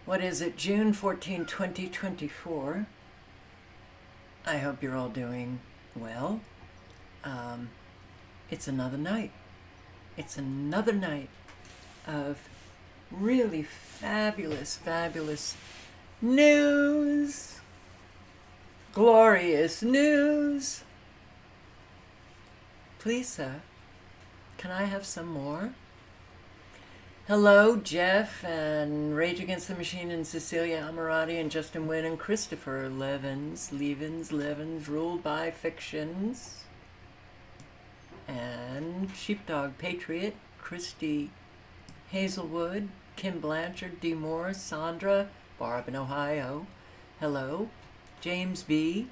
What is it? June 14, 2024. I hope you're all doing well. It's another night. It's another night of really fabulous, fabulous news. Glorious news. Please, sir, can I have some more? Hello, Jeff and Rage Against the Machine and Cecilia Amarati and Justin Wynn and Christopher Levins, ruled by fictions. And Sheepdog Patriot, Christy Hazelwood, Kim Blanchard, D. Moore, Sandra, Barb in Ohio. Hello, James B.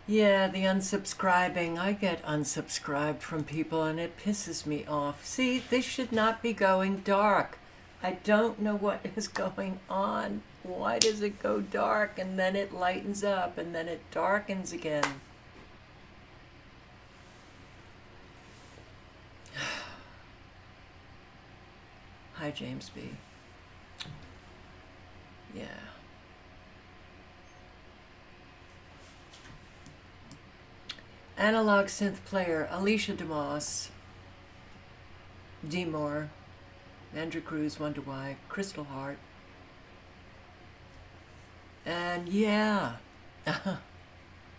Yeah, the unsubscribing. I get unsubscribed from people and it pisses me off. See, this should not be going dark. I don't know what is going on. Why does it go dark and then it lightens up and then it darkens again? Hi, James B. Yeah. Analog Synth Player, Alicia DeMoss, D. Moore, Andrew Cruz, Wonder Why, Crystal Heart. And yeah,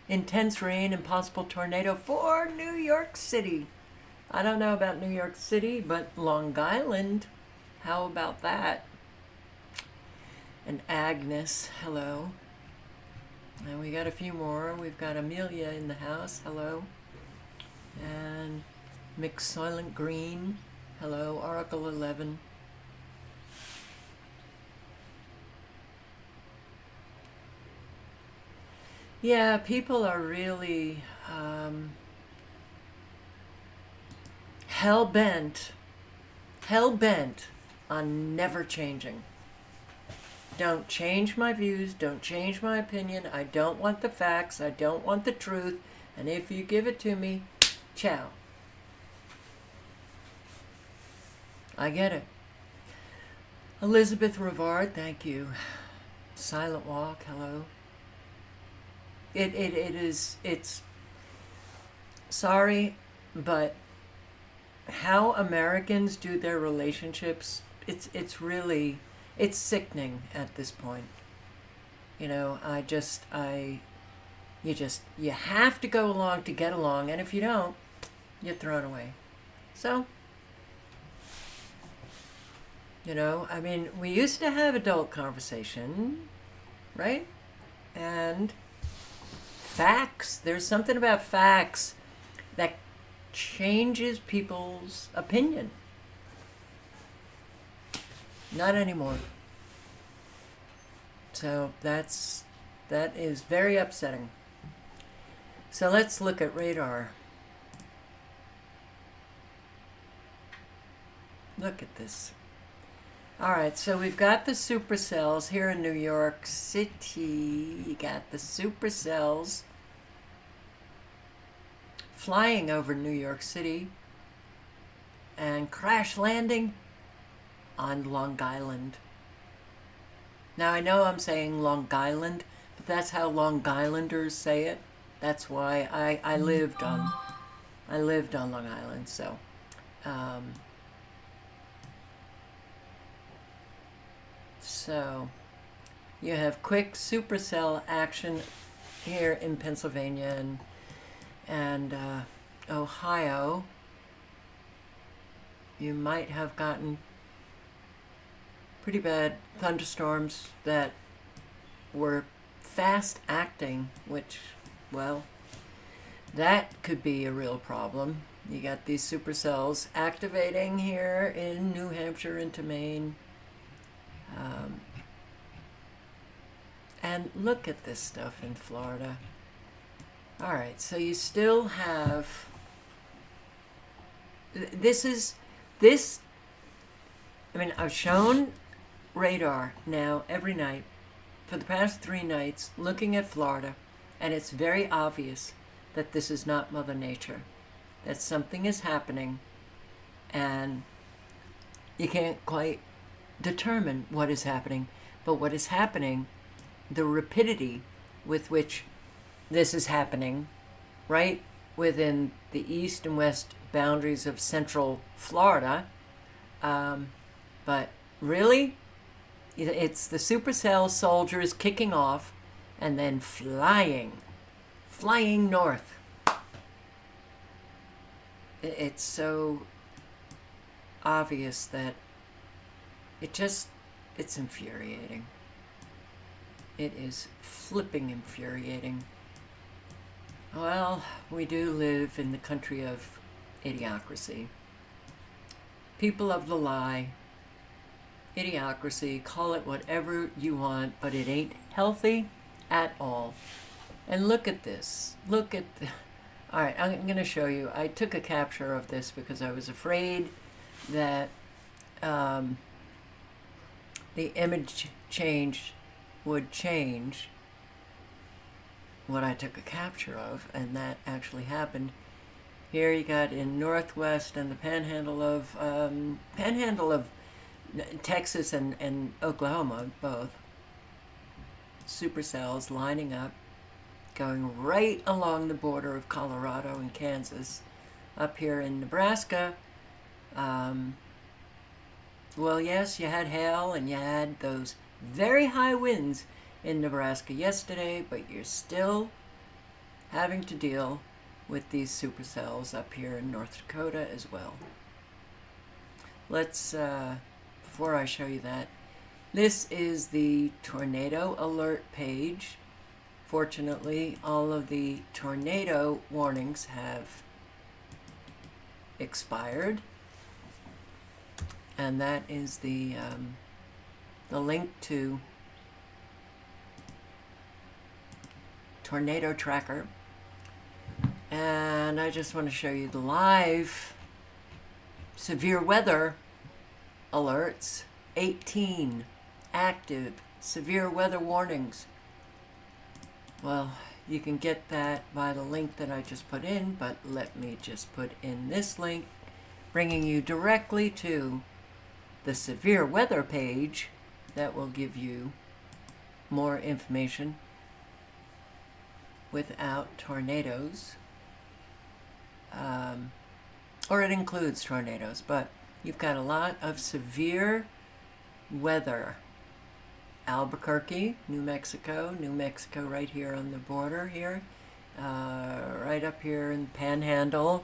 intense rain and possible tornado for New York City. I don't know about New York City, but Long Island, how about that? And Agnes, hello. And we got a few more. We've got Amelia in the house. Hello. And McSoylent Green. Hello. Oracle 11. Yeah, people are really hell-bent on never changing. Don't change my views, don't change my opinion, I don't want the facts, I don't want the truth, and if you give it to me, ciao. I get it. Elizabeth Rivard, thank you. Silent Walk, hello. It's sorry, but how Americans do their relationships, it's really, it's sickening at this point. You know, you have to go along to get along, and if you don't, you're thrown away. So, you know, I mean, we used to have adult conversation, right? And facts, there's something about facts that changes people's opinion. Not anymore. So that is very upsetting. So let's look at radar. Look at this. All right, so we've got the supercells here in New York City. You got the supercells flying over New York City and crash landing on Long Island. Now I know I'm saying Long Island, but that's how Long Islanders say it. That's why I lived on Long Island. So so you have quick supercell action here in Pennsylvania and Ohio. You might have gotten pretty bad thunderstorms that were fast acting, which, well, that could be a real problem. You got these supercells activating here in New Hampshire into Maine. And look at this stuff in Florida. All right, so you still have, I mean, I've shown radar now every night for the past 3 nights looking at Florida, and it's very obvious that this is not Mother Nature, that something is happening, and you can't quite determine what is happening, but what is happening, the rapidity with which this is happening, right within the east and west boundaries of central Florida. But really, it's the supercell soldiers kicking off and then flying north. It's so obvious that it's infuriating. It is flipping infuriating. Well, we do live in the country of idiocracy. People of the lie. Idiocracy, call it whatever you want, but it ain't healthy at all. And look at this. Look at the... All right, I'm going to show you. I took a capture of this because I was afraid that the image would change what I took a capture of, and that actually happened. Here you got in Northwest and the panhandle of Texas and Oklahoma, both supercells lining up, going right along the border of Colorado and Kansas. Up here in Nebraska, well, yes, you had hail and you had those very high winds in Nebraska yesterday, but you're still having to deal with these supercells up here in North Dakota as well. Let's, before I show you that, this is the tornado alert page. Fortunately, all of the tornado warnings have expired. And that is the link to Tornado Tracker. And I just want to show you the live severe weather alerts. 18 active severe weather warnings. Well, you can get that by the link that I just put in, but let me just put in this link, bringing you directly to the severe weather page that will give you more information without tornadoes. Or it includes tornadoes, but you've got a lot of severe weather. Albuquerque, New Mexico right here on the border here, right up here in the panhandle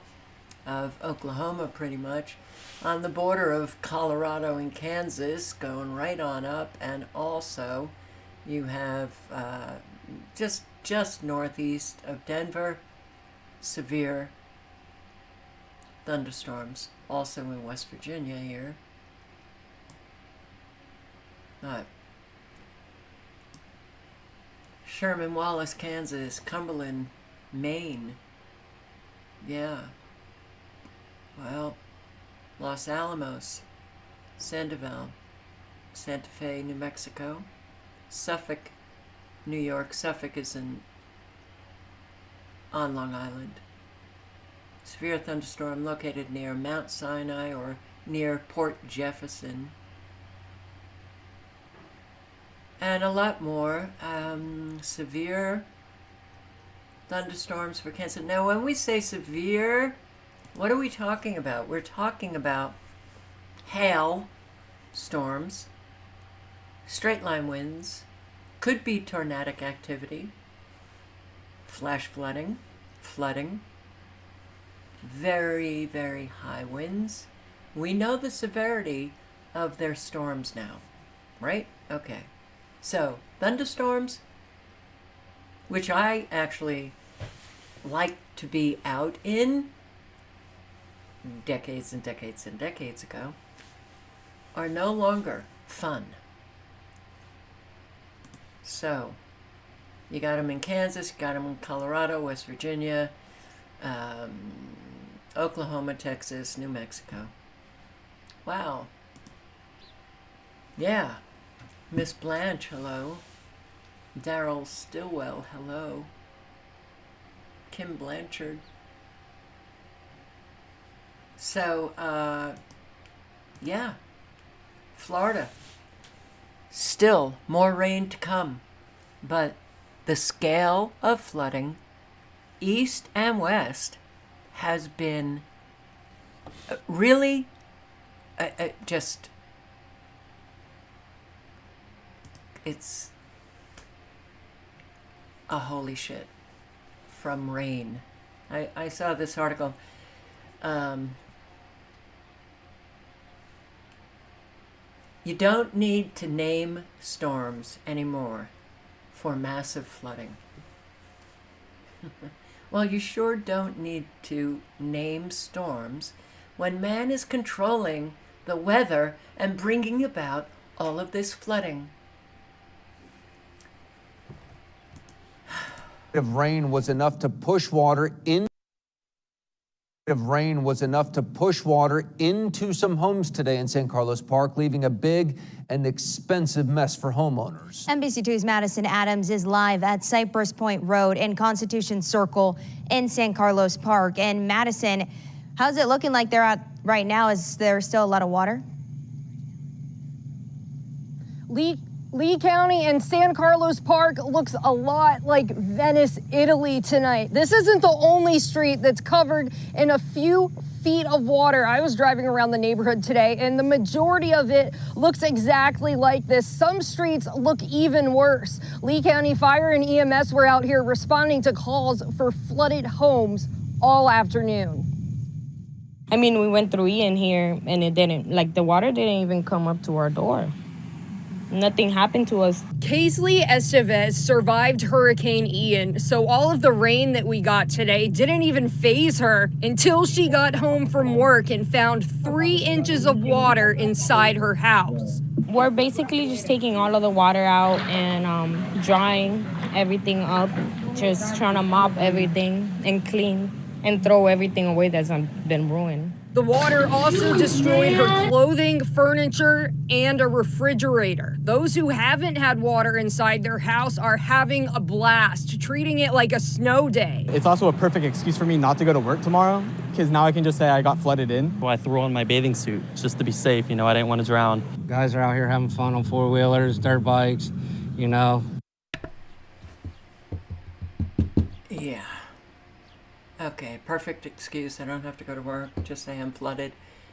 of Oklahoma pretty much, on the border of Colorado and Kansas, going right on up, and also you have just northeast of Denver, severe thunderstorms, also in West Virginia here. Sherman Wallace, Kansas, Cumberland, Maine. Yeah. Well, Los Alamos, Sandoval, Santa Fe, New Mexico, Suffolk, New York. Suffolk is on Long Island. Severe thunderstorm located near Mount Sinai or near Port Jefferson. And a lot more severe thunderstorms for Kansas. Now, when we say severe, what are we talking about? We're talking about hail storms, straight line winds, could be tornadic activity, flash flooding, very, very high winds. We know the severity of their storms now, right? Okay. So, thunderstorms, which I actually like to be out in decades and decades and decades ago, are no longer fun. So, you got them in Kansas, you got them in Colorado, West Virginia, Oklahoma, Texas, New Mexico. Wow. Yeah. Miss Blanche, hello. Daryl Stillwell, hello. Kim Blanchard. So, yeah. Florida. Still more rain to come, but the scale of flooding, east and west, has been really just, it's a holy shit from rain. I saw this article. You don't need to name storms anymore for massive flooding. Well, you sure don't need to name storms when man is controlling the weather and bringing about all of this flooding. Of rain was enough to push water into some homes today in San Carlos Park, leaving a big and expensive mess for homeowners. NBC2's Madison Adams is live at Cypress Point Road in Constitution Circle in San Carlos Park. And Madison, how's it looking like they're at right now? Is there still a lot of water? Lee County and San Carlos Park looks a lot like Venice, Italy tonight. This isn't the only street that's covered in a few feet of water. I was driving around the neighborhood today, and the majority of it looks exactly like this. Some streets look even worse. Lee County Fire and EMS were out here responding to calls for flooded homes all afternoon. I mean, we went through Ian here, and it didn't, like, the water didn't even come up to our door. Nothing happened to us. Kaisley Estevez survived Hurricane Ian, so all of the rain that we got today didn't even faze her until she got home from work and found 3 inches of water inside her house. We're basically just taking all of the water out and drying everything up, just trying to mop everything and clean and throw everything away that's been ruined. The water also destroyed her clothing, furniture, and a refrigerator. Those who haven't had water inside their house are having a blast, treating it like a snow day. It's also a perfect excuse for me not to go to work tomorrow, because now I can just say I got flooded in. Well, I threw on my bathing suit just to be safe. You know, I didn't want to drown. Guys are out here having fun on four-wheelers, dirt bikes, you know. Yeah. Okay, perfect excuse. I don't have to go to work. Just say I'm flooded.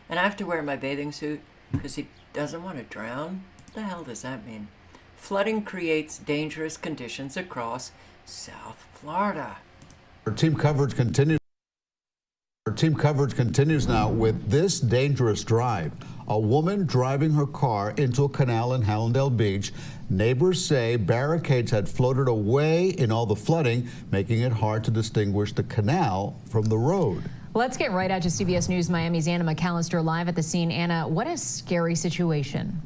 And I have to wear my bathing suit because he doesn't want to drown. What the hell does that mean? Flooding creates dangerous conditions across South Florida. Our team coverage continues. Our team coverage continues now with this dangerous drive. A woman driving her car into a canal in Hallandale Beach. Neighbors say barricades had floated away in all the flooding, making it hard to distinguish the canal from the road. Let's get right out to CBS News Miami's Anna McAllister live at the scene. Anna, what a scary situation.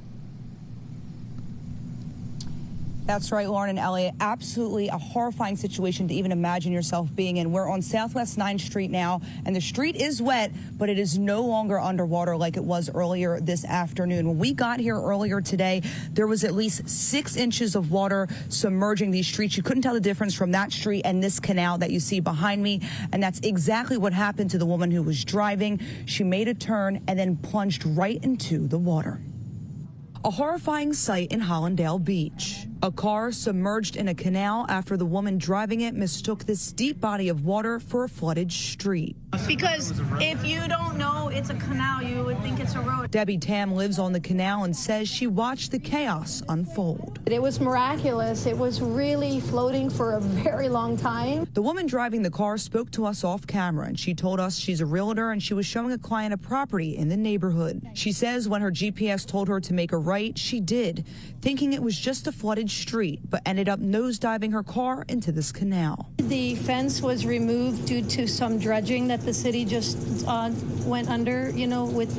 That's right, Lauren and Elliot. Absolutely a horrifying situation to even imagine yourself being in. We're on Southwest 9th Street now, and the street is wet, but it is no longer underwater like it was earlier this afternoon. When we got here earlier today, there was at least 6 inches of water submerging these streets. You couldn't tell the difference from that street and this canal that you see behind me, and that's exactly what happened to the woman who was driving. She made a turn and then plunged right into the water. A horrifying sight in Hallandale Beach. A car submerged in a canal after the woman driving it mistook this deep body of water for a flooded street. Because if you don't know it's a canal, you would think it's a road. Debbie Tam lives on the canal and says she watched the chaos unfold. It was miraculous. It was really floating for a very long time. The woman driving the car spoke to us off camera, and she told us she's a realtor and she was showing a client a property in the neighborhood. She says when her GPS told her to make a right, she did, thinking it was just a flooded street, but ended up nosediving her car into this canal. The fence was removed due to some dredging that the city just went under, you know, with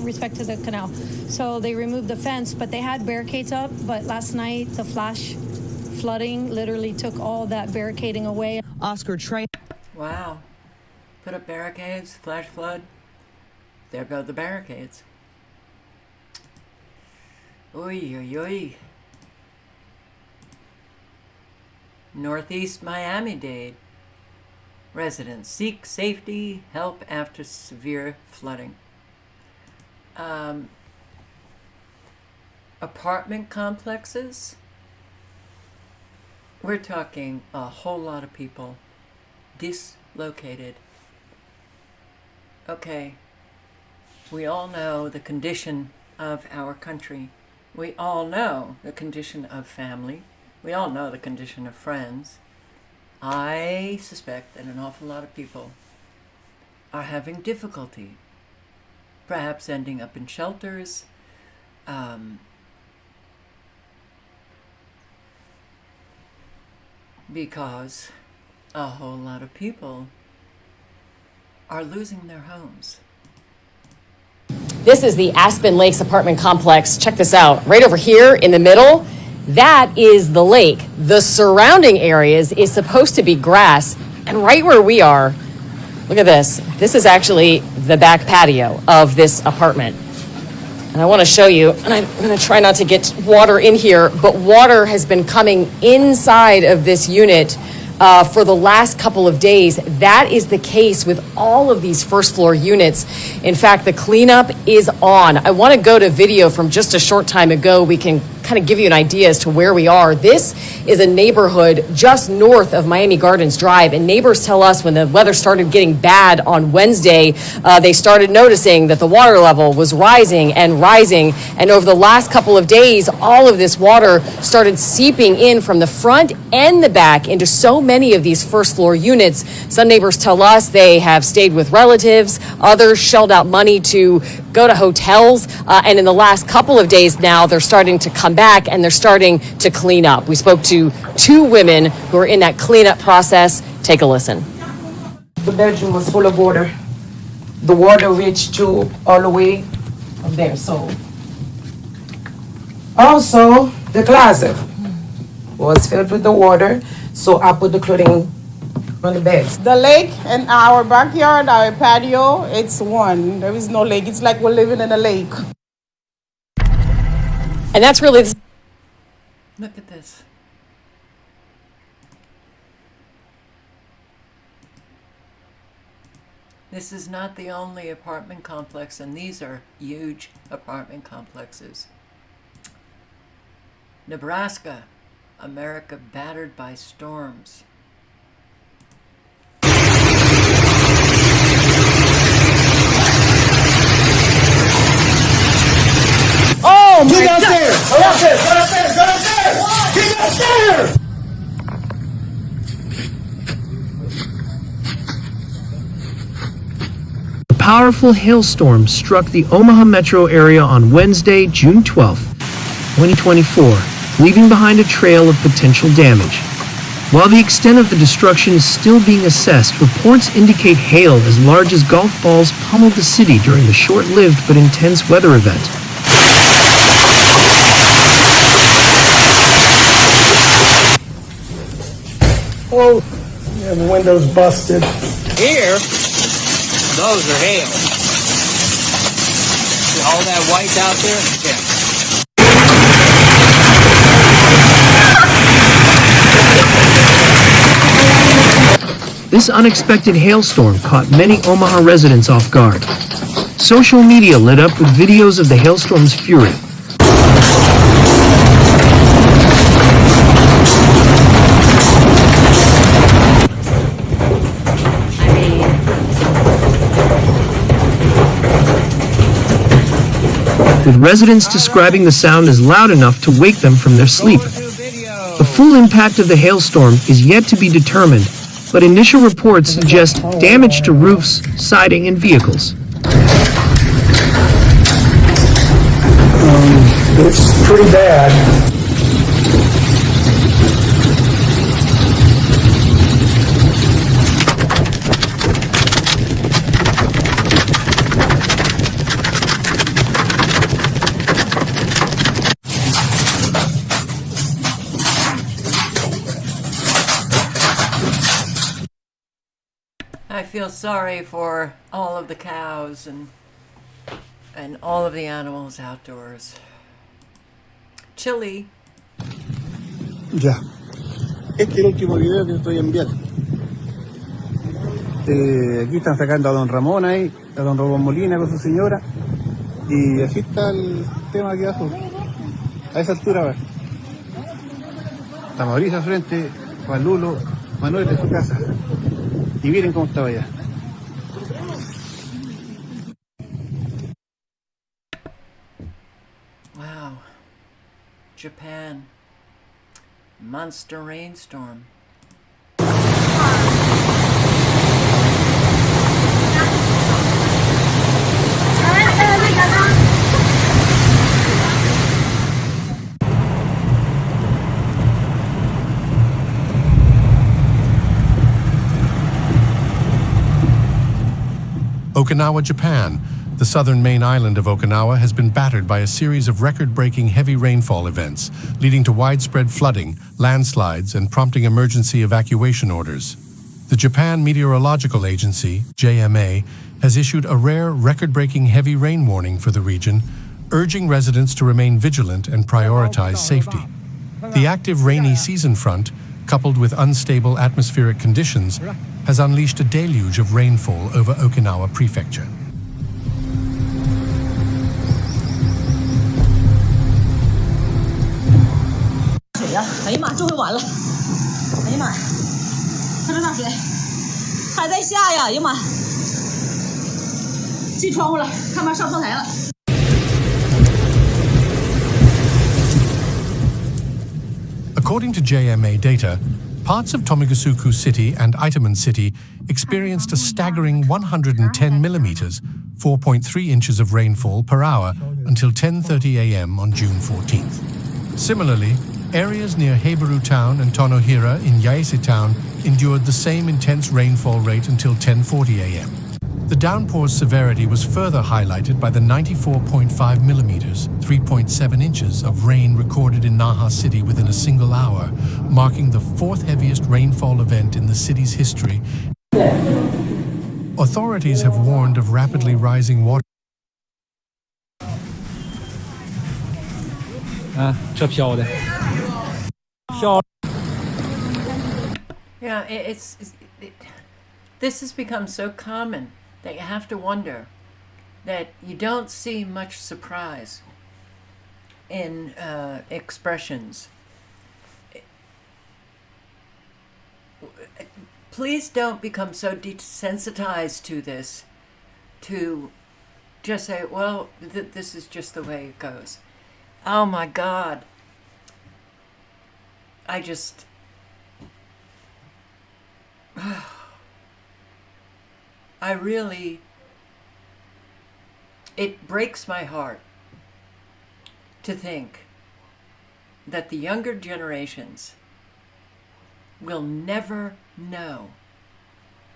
respect to the canal. So they removed the fence, but they had barricades up. But last night, the flash flooding literally took all that barricading away. Oscar Trey. Wow. Put up barricades, flash flood. There go the barricades. Oy, oy, oy. Northeast Miami-Dade. Residents seek safety help after severe flooding. apartment complexes, we're talking a whole lot of people dislocated. Okay, we all know the condition of our country. We all know the condition of family. We all know the condition of friends. I suspect that an awful lot of people are having difficulty, perhaps ending up in shelters, because a whole lot of people are losing their homes. This is the Aspen Lakes apartment complex. Check this out. Right over here in the middle, that is the lake. The surrounding areas is supposed to be grass. And right where we are, look at this. This is actually the back patio of this apartment. And I want to show you, and I'm going to try not to get water in here, but water has been coming inside of this unit for the last couple of days. That is the case with all of these first floor units. In fact, the cleanup is on. I want to go to video from just a short time ago. We can kind of give you an idea as to where we are. This is a neighborhood just north of Miami Gardens Drive, and neighbors tell us when the weather started getting bad on Wednesday, they started noticing that the water level was rising, and over the last couple of days, all of this water started seeping in from the front and the back into so many of these first floor units. Some neighbors tell us they have stayed with relatives, others shelled out money to go to hotels, and in the last couple of days now, they're starting to come back and they're starting to clean up. We spoke to two women who are in that cleanup process. Take a listen. The bedroom was full of water. The water reached through all the way up there. So also the closet was filled with the water. So I put the clothing on the beds. The lake and our backyard, our patio, it's one. There is no lake. It's like we're living in a lake. And that's really... Look at this. This is not the only apartment complex, and these are huge apartment complexes. Nebraska, America battered by storms. Oh my God! Go downstairs! Go downstairs! Go downstairs! Get downstairs! A powerful hailstorm struck the Omaha metro area on Wednesday, June 12, 2024, leaving behind a trail of potential damage. While the extent of the destruction is still being assessed, reports indicate hail as large as golf balls pummeled the city during the short-lived but intense weather event. Oh, yeah, the window's busted. Here, those are hail. See all that white out there? Yeah. This unexpected hailstorm caught many Omaha residents off guard. Social media lit up with videos of the hailstorm's fury. With residents describing the sound as loud enough to wake them from their sleep. The full impact of the hailstorm is yet to be determined, but initial reports suggest damage to roofs, siding, and vehicles. It's pretty bad. I feel sorry for all of the cows and all of the animals outdoors. Chile. Ya. Este es el último video que estoy enviando. Aquí están sacando a don Ramón ahí, a don Ramón Molina con su señora. Y aquí está el tema aquí abajo. A esa altura va. Está Mauricio al frente, Juan Lulo, Manuel en su casa. Y miren cómo estaba allá. Wow. Japan. Monster rainstorm. Okinawa, Japan. The southern main island of Okinawa has been battered by a series of record-breaking heavy rainfall events, leading to widespread flooding, landslides, and prompting emergency evacuation orders. The Japan Meteorological Agency, JMA, has issued a rare record-breaking heavy rain warning for the region, urging residents to remain vigilant and prioritize safety. The active rainy season front, coupled with unstable atmospheric conditions, has unleashed a deluge of rainfall over Okinawa Prefecture. According to JMA data, parts of Tomigasuku City and Itamen City experienced a staggering 110 millimeters, 4.3 inches of rainfall per hour until 10:30 a.m. on June 14th. Similarly, areas near Heibaru Town and Tonohira in Yaesu Town endured the same intense rainfall rate until 10:40 a.m. The downpour's severity was further highlighted by the 94.5 millimeters, 3.7 inches of rain recorded in Naha City within a single hour, marking the fourth heaviest rainfall event in the city's history. Authorities have warned of rapidly rising water. Yeah, this has become so common that you have to wonder that you don't see much surprise in expressions. Please don't become so desensitized to this to just say, well, this is just the way it goes. Oh my God. It breaks my heart to think that the younger generations will never know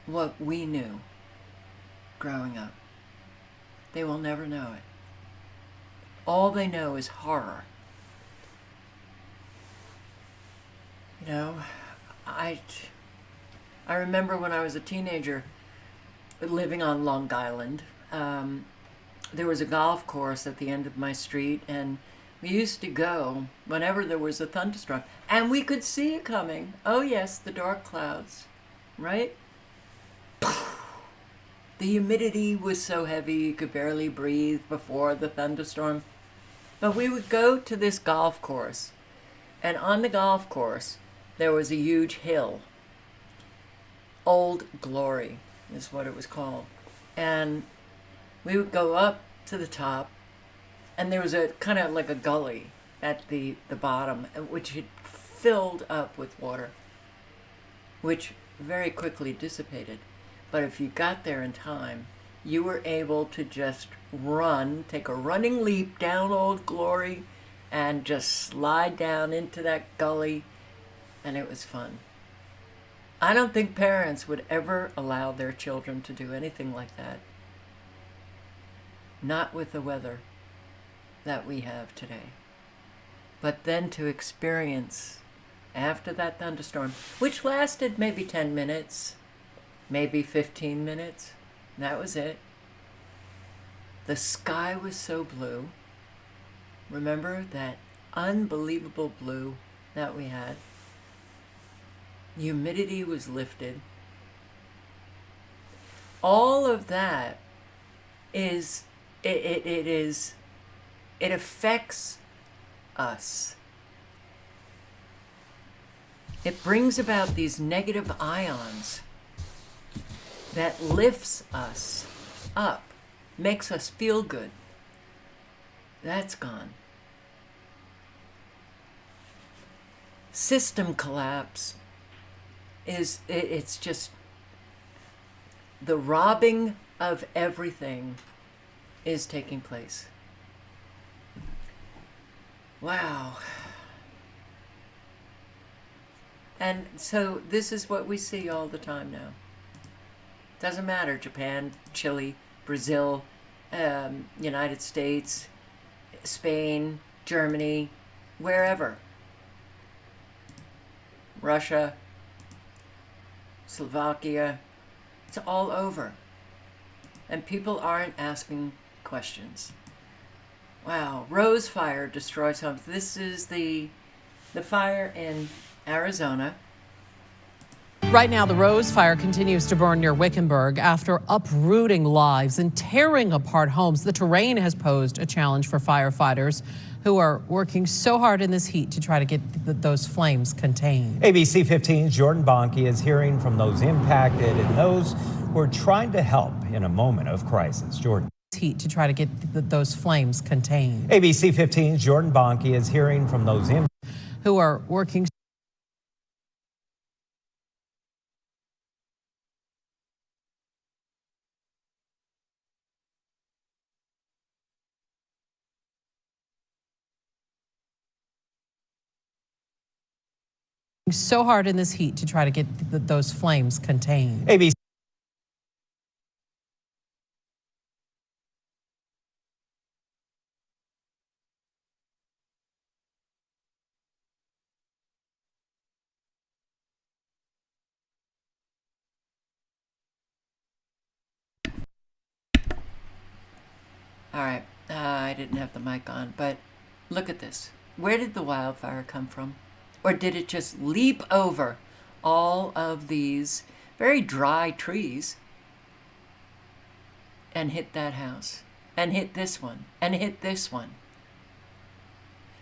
what we knew growing up. They will never know it. All they know is horror. You know, I remember when I was a teenager living on Long Island, there was a golf course at the end of my street, and we used to go whenever there was a thunderstorm, and we could see it coming. Oh yes, the dark clouds, right? The humidity was so heavy you could barely breathe before the thunderstorm. But we would go to this golf course, and on the golf course there was a huge hill. Old Glory is what it was called. And we would go up to the top, and there was a kind of like a gully at the bottom, which had filled up with water, which very quickly dissipated. But if you got there in time, you were able to just run, take a running leap down Old Glory, and just slide down into that gully, and it was fun. I don't think parents would ever allow their children to do anything like that. Not with the weather that we have today. But then to experience after that thunderstorm, which lasted maybe 10 minutes, maybe 15 minutes, that was it. The sky was so blue. Remember that unbelievable blue that we had? Humidity was lifted. All of that it affects us. It brings about these negative ions that lifts us up, makes us feel good. That's gone. System collapse it's just the robbing of everything is taking place. Wow. And so this is what we see all the time now. Doesn't matter, Japan, Chile, Brazil, United States, Spain, Germany, wherever. Russia, Slovakia, it's all over. And people aren't asking questions. Wow, Rose Fire destroys homes. This is the fire in Arizona. Right now, the Rose Fire continues to burn near Wickenburg after uprooting lives and tearing apart homes. The terrain has posed a challenge for firefighters who are working so hard in this heat to try to get those flames contained. ABC 15's Jordan Bonke is hearing from those impacted and those who are trying to help in a moment of crisis. Jordan. Heat to try to get those flames contained. ABC 15's Jordan Bonke is hearing from those who are working so hard in this heat to try to get those flames contained. ABC. All right, I didn't have the mic on, but look at this. Where did the wildfire come from? Or did it just leap over all of these very dry trees and hit that house, and hit this one, and hit this one?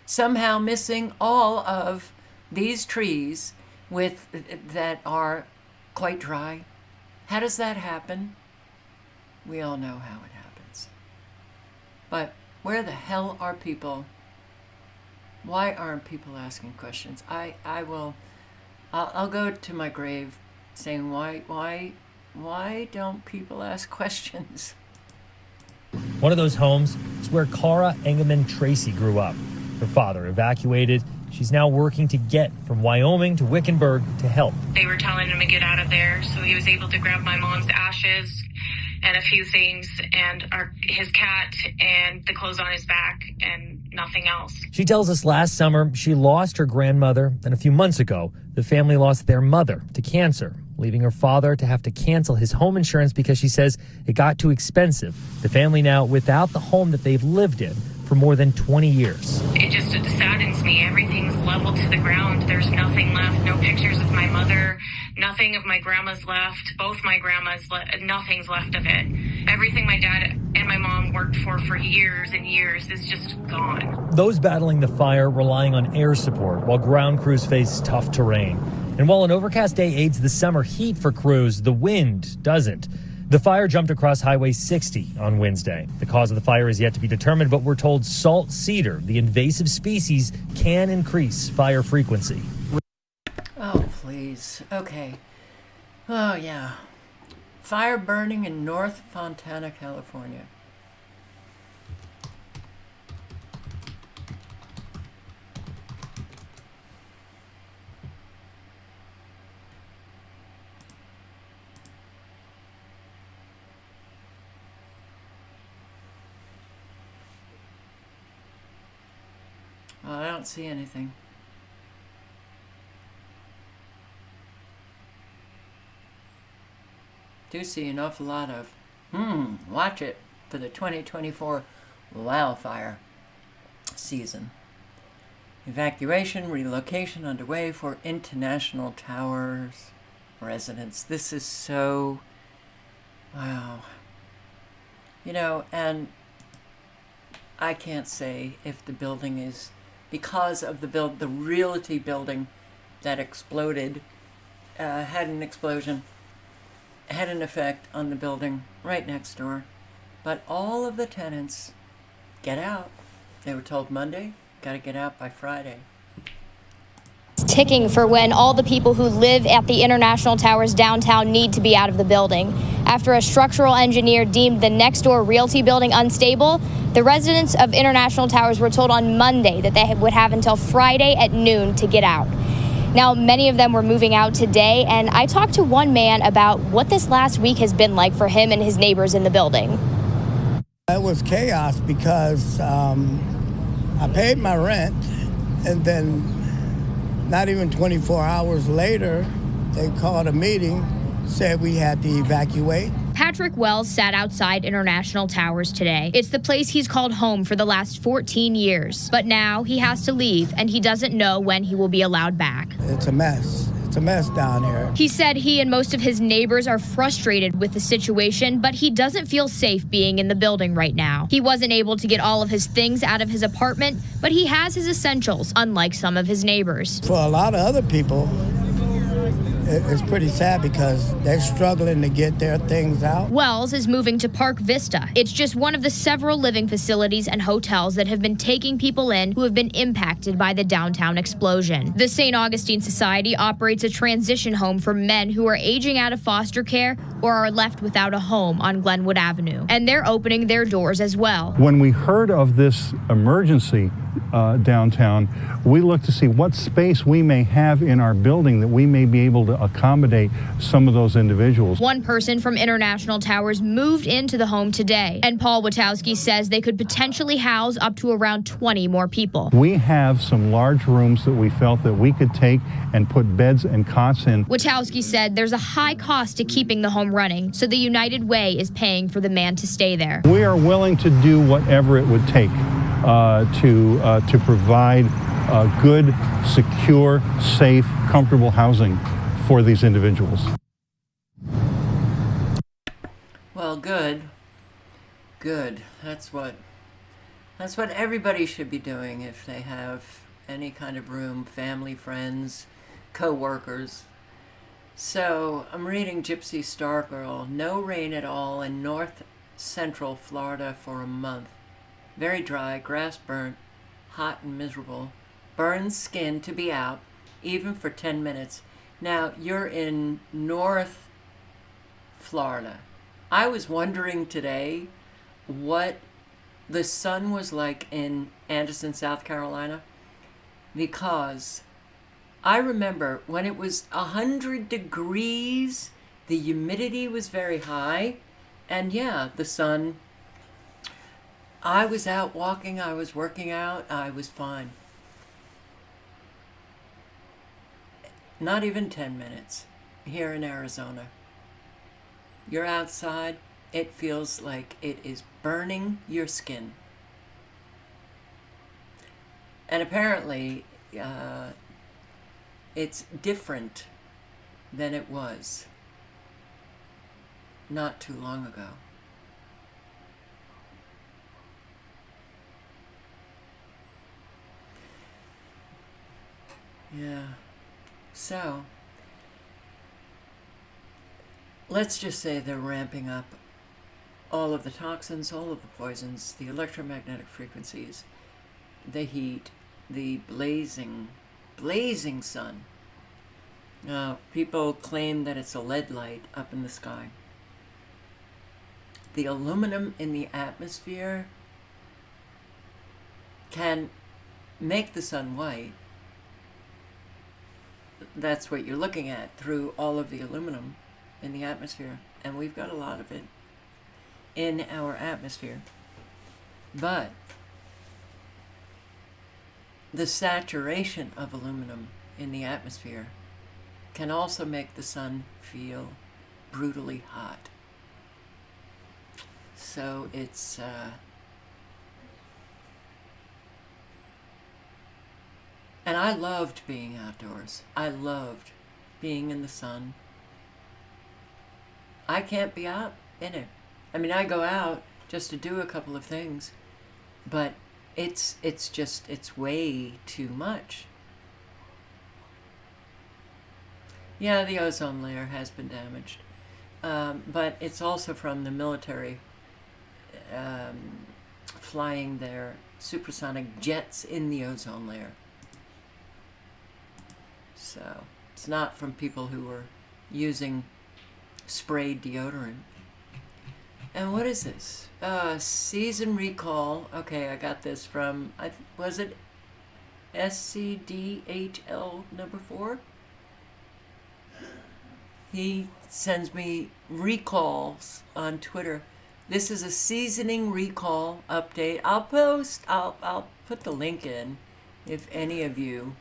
Somehow missing all of these trees that are quite dry. How does that happen? We all know how it happens. But where the hell are people? Why aren't people asking questions? I'll go to my grave saying, why don't people ask questions? One of those homes is where Cara Engelman Tracy grew up. Her father evacuated. She's now working to get from Wyoming to Wickenburg to help. They were telling him to get out of there, so he was able to grab my mom's ashes and a few things, and his cat and the clothes on his back, and nothing else. She tells us last summer she lost her grandmother, and a few months ago, the family lost their mother to cancer, leaving her father to have to cancel his home insurance because she says it got too expensive. The family now without the home that they've lived in for more than 20 years. It saddens me. Everything's leveled to the ground. There's nothing left. No pictures of my mother. Nothing of my grandma's left. Both my grandmas, nothing's left of it. Everything my dad and my mom worked for years and years is just gone. Those battling the fire relying on air support while ground crews face tough terrain. And while an overcast day aids the summer heat for crews, the wind doesn't. The fire jumped across Highway 60 on Wednesday. The cause of the fire is yet to be determined, but we're told salt cedar, the invasive species, can increase fire frequency. Oh, please. Okay. Oh, yeah. Fire burning in North Fontana, California. Well, I don't see anything. Do see an awful lot of, watch it for the 2024 wildfire season. Evacuation, relocation underway for International Towers residents. This is so, wow. You know, and I can't say if the building is because of the realty building that exploded, had an explosion, had an effect on the building right next door. But all of the tenants get out. They were told Monday, got to get out by Friday. Ticking for when all the people who live at the International Towers downtown need to be out of the building. After a structural engineer deemed the next door realty building unstable, the residents of International Towers were told on Monday that they would have until Friday at noon to get out. Now, many of them were moving out today, and I talked to one man about what this last week has been like for him and his neighbors in the building. It was chaos because I paid my rent, and then not even 24 hours later, they called a meeting, said we had to evacuate. Patrick Wells sat outside International Towers today. It's the place he's called home for the last 14 years. But now he has to leave, and he doesn't know when he will be allowed back. It's a mess. It's a mess down here. He said he and most of his neighbors are frustrated with the situation, but he doesn't feel safe being in the building right now. He wasn't able to get all of his things out of his apartment, but he has his essentials, unlike some of his neighbors. For a lot of other people, it's pretty sad because they're struggling to get their things out. Wells is moving to Park Vista. It's just one of the several living facilities and hotels that have been taking people in who have been impacted by the downtown explosion. The St. Augustine Society operates a transition home for men who are aging out of foster care or are left without a home on Glenwood Avenue. And they're opening their doors as well. When we heard of this emergency downtown, we looked to see what space we may have in our building that we may be able to accommodate some of those individuals. One person from International Towers moved into the home today, and Paul Witowski says they could potentially house up to around 20 more people. We have some large rooms that we felt that we could take and put beds and cots in. Witowski said there's a high cost to keeping the home running, so the United Way is paying for the man to stay there. We are willing to do whatever it would take to provide good, secure, safe, comfortable housing for these individuals. Well, good. That's what everybody should be doing if they have any kind of room, family, friends, co-workers. So I'm reading Gypsy Stargirl. No rain at all in north central Florida for a month. Very dry, grass burnt, hot and miserable. Burns skin to be out, even for 10 minutes. Now, you're in North Florida. I was wondering today what the sun was like in Anderson, South Carolina, because I remember when it was 100 degrees, the humidity was very high, and yeah, the sun, I was out walking, I was working out, I was fine. Not even 10 minutes here in Arizona. You're outside, it feels like it is burning your skin. And apparently, it's different than it was not too long ago. Yeah. So, let's just say they're ramping up all of the toxins, all of the poisons, the electromagnetic frequencies, the heat, the blazing sun. People claim that it's a lead light up in the sky. The aluminum in the atmosphere can make the sun white. That's what you're looking at through all of the aluminum in the atmosphere. And we've got a lot of it in our atmosphere. But the saturation of aluminum in the atmosphere can also make the sun feel brutally hot. So it's and I loved being outdoors. I loved being in the sun. I can't be out in it. I mean, I go out just to do a couple of things, but It's way too much. Yeah, the ozone layer has been damaged, but it's also from the military flying their supersonic jets in the ozone layer. So it's not from people who are using sprayed deodorant. And what is this? Season recall. Okay, I got this from, was it SCDHL number 4? He sends me recalls on Twitter. This is a seasoning recall update. I'll put the link in if any of you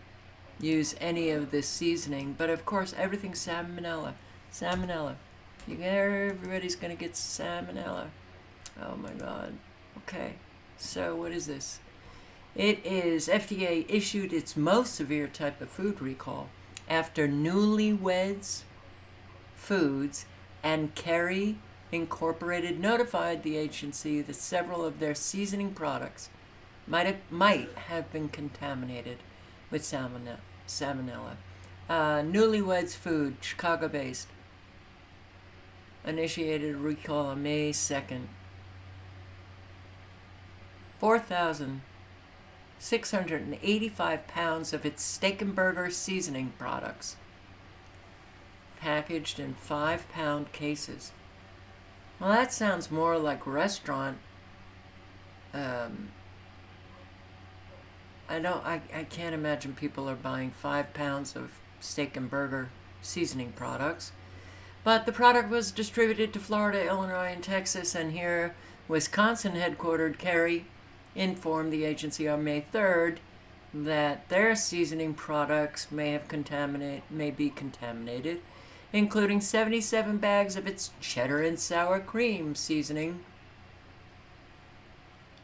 use any of this seasoning. But of course, everything's salmonella. Salmonella. Everybody's gonna get salmonella. Oh my God. Okay. So what is this? It is FDA issued its most severe type of food recall after Newlyweds Foods and Kerry Incorporated notified the agency that several of their seasoning products might have been contaminated with salmonella. Newlyweds Food, Chicago-based, initiated a recall on May 2nd. 4,685 pounds of its steak and burger seasoning products, packaged in 5-pound cases. Well, that sounds more like restaurant. I can't imagine people are buying 5 pounds of steak and burger seasoning products. But the product was distributed to Florida, Illinois, and Texas, and here, Wisconsin headquartered Kerry informed the agency on May 3rd that their seasoning products may be contaminated, including 77 bags of its cheddar and sour cream seasoning.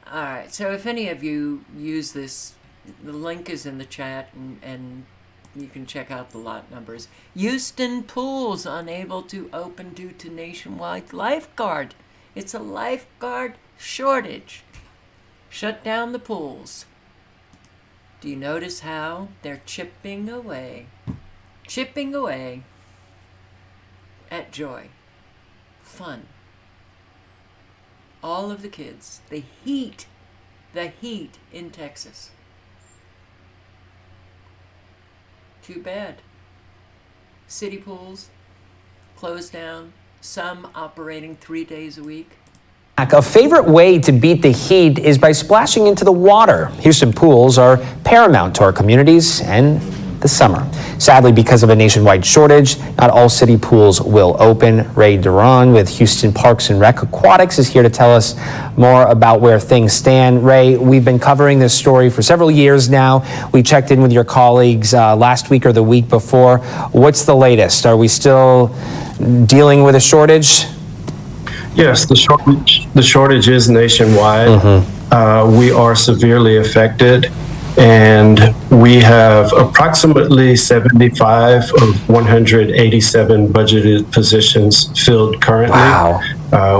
Alright, so if any of you use this, the link is in the chat, and you can check out the lot numbers. Houston pools unable to open due to nationwide lifeguard. It's a lifeguard shortage. Shut down the pools. Do you notice how they're chipping away at joy, fun? All of the kids, the heat in Texas. Too bad. City pools closed down, some operating 3 days a week. A favorite way to beat the heat is by splashing into the water. Houston pools are paramount to our communities and the summer. Sadly, because of a nationwide shortage, not all city pools will open. Ray Duran with Houston Parks and Rec Aquatics is here to tell us more about where things stand. Ray, we've been covering this story for several years now. We checked in with your colleagues last week or the week before. What's the latest? Are we still dealing with a shortage? Yes, the shortage is nationwide. We are severely affected, and we have approximately 75 of 187 budgeted positions filled currently. Wow.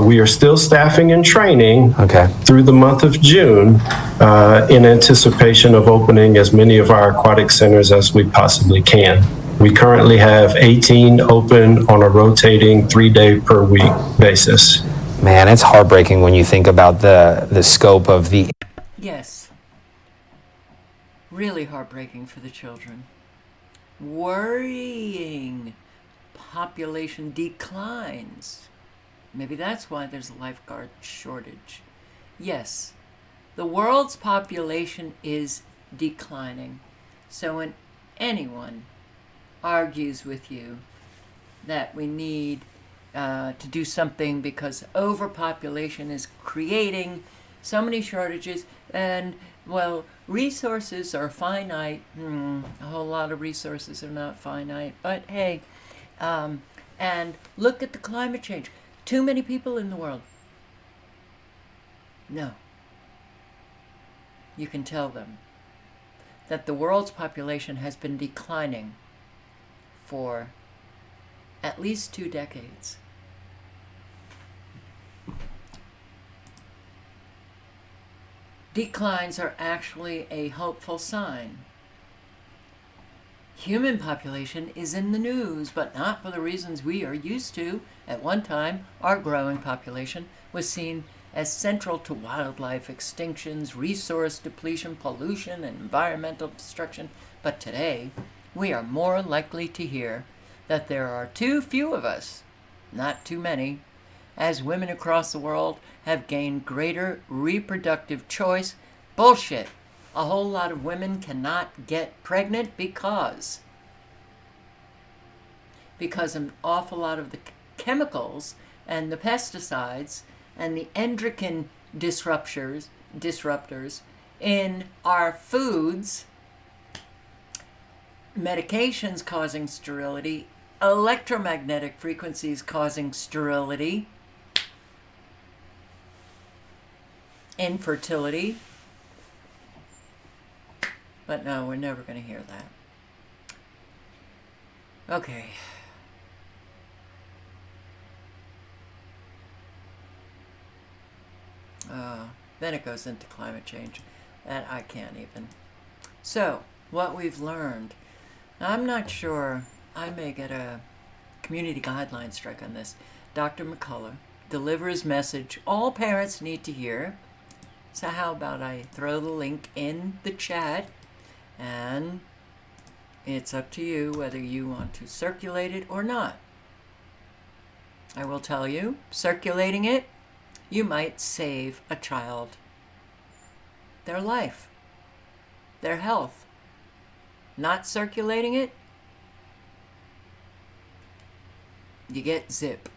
We are still staffing and training through the month of June in anticipation of opening as many of our aquatic centers as we possibly can. We currently have 18 open on a rotating 3-day per week basis. Man, it's heartbreaking when you think about the scope of the... Yes. Really heartbreaking for the children. Worrying. Population declines. Maybe that's why there's a lifeguard shortage. Yes, the world's population is declining. So when anyone argues with you that we need to do something because overpopulation is creating so many shortages, and well, resources are finite. A whole lot of resources are not finite, but hey, and look at the climate change. Too many people in the world. No. You can tell them that the world's population has been declining for at least 2 decades. declines are actually a hopeful sign. Human population is in the news, but not for the reasons we are used to. At one time, our growing population was seen as central to wildlife extinctions, resource depletion, pollution, and environmental destruction. But today, we are more likely to hear that there are too few of us, not too many, as women across the world have gained greater reproductive choice. Bullshit. A whole lot of women cannot get pregnant because an awful lot of the chemicals and the pesticides and the endocrine disruptors in our foods, medications causing sterility, electromagnetic frequencies causing sterility, infertility. But no, we're never going to hear that. Okay. Then it goes into climate change. That I can't even. So, what we've learned. Now, I'm not sure. I may get a community guideline strike on this. Dr. McCullough delivers message all parents need to hear. So how about I throw the link in the chat, and it's up to you whether you want to circulate it or not. I will tell you, circulating it, you might save a child their life, their health. Not circulating it, you get zip.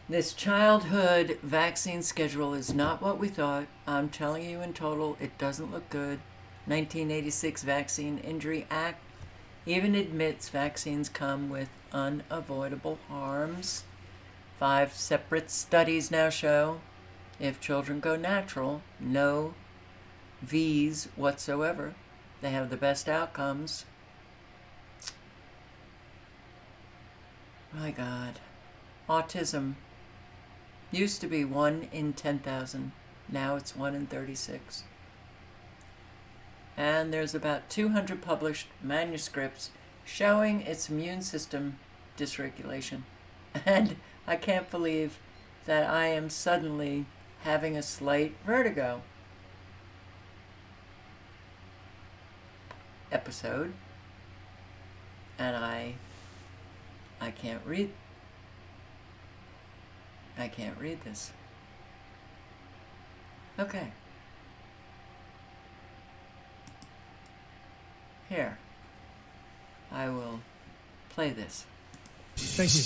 This childhood vaccine schedule is not what we thought. I'm telling you in total, it doesn't look good. 1986 Vaccine Injury Act even admits vaccines come with unavoidable harms. 5 separate studies now show if children go natural, no V's whatsoever, they have the best outcomes. My God. Autism used to be 1 in 10,000. Now it's 1 in 36. And there's about 200 published manuscripts showing its immune system dysregulation. And I can't believe that I am suddenly having a slight vertigo episode, and I can't read. I can't read this. Okay. Here. I will play this. Thank you.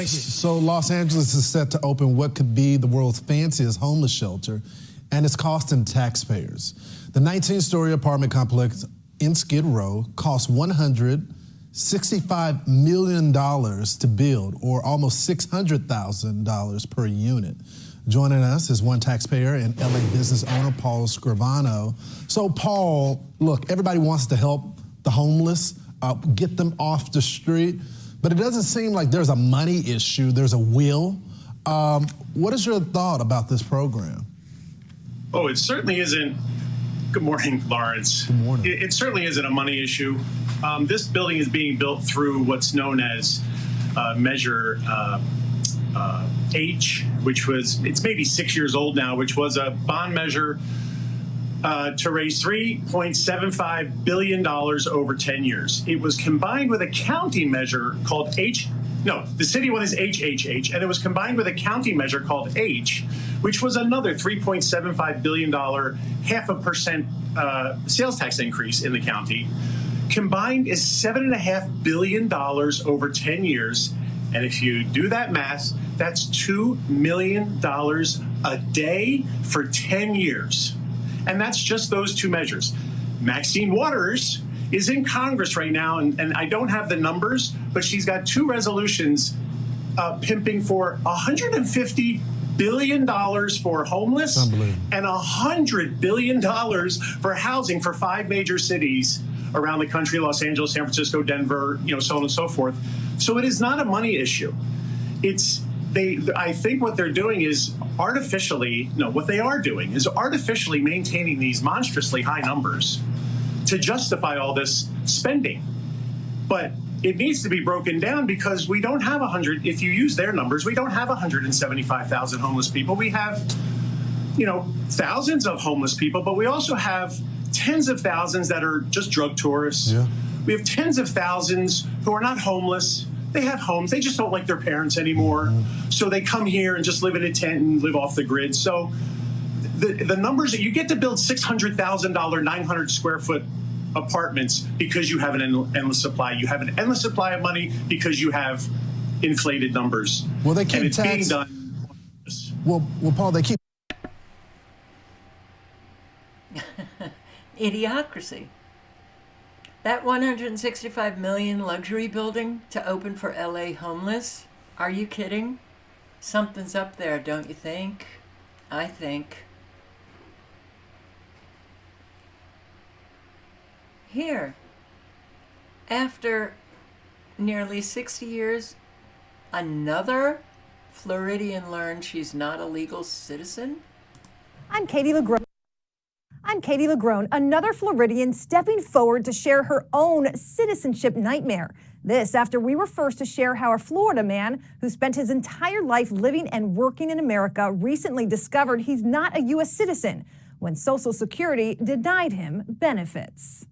So Los Angeles is set to open what could be the world's fanciest homeless shelter, and it's costing taxpayers. The 19-story apartment complex in Skid Row cost $165 million to build, or almost $600,000 per unit. Joining us is one taxpayer and LA business owner, Paul Scrivano. So Paul, look, everybody wants to help the homeless, get them off the street, but it doesn't seem like there's a money issue, there's a will. What is your thought about this program? Oh, it certainly isn't. Good morning, Lawrence. Good morning. It certainly isn't a money issue. This building is being built through what's known as Measure H, which was, it's maybe 6 years old now, which was a bond measure to raise $3.75 billion over 10 years. It was combined with a county measure called the city one is HHH, and it was combined with a county measure called H, which was another $3.75 billion, 0.5% sales tax increase in the county. Combined is $7.5 billion over 10 years. And if you do that math, that's $2 million a day for 10 years. And that's just those two measures. Maxine Waters is in Congress right now, and I don't have the numbers, but she's got 2 resolutions pimping for $150 billion for homeless and $100 billion for housing for 5 major cities around the country: Los Angeles, San Francisco, Denver, so on and so forth. So it is not a money issue. It's I think what they're doing is artificially maintaining these monstrously high numbers to justify all this spending. But it needs to be broken down because we don't have if you use their numbers, we don't have 175,000 homeless people. We have, thousands of homeless people, but we also have tens of thousands that are just drug tourists. Yeah. We have tens of thousands who are not homeless. They have homes. They just don't like their parents anymore. So they come here and just live in a tent and live off the grid. So the numbers that you get to build $600,000, 900 square foot apartments because you have an endless supply. You have an endless supply of money because you have inflated numbers. Well, they keep being done. Well, Paul, they keep. Idiocracy. That $165 million luxury building to open for LA homeless? Are you kidding? Something's up there, don't you think? I think. Here, after nearly 60 years, another Floridian learned she's not a legal citizen? I'm Katie LaGrone. Another Floridian stepping forward to share her own citizenship nightmare. This after we were first to share how a Florida man who spent his entire life living and working in America recently discovered he's not a U.S. citizen when Social Security denied him benefits.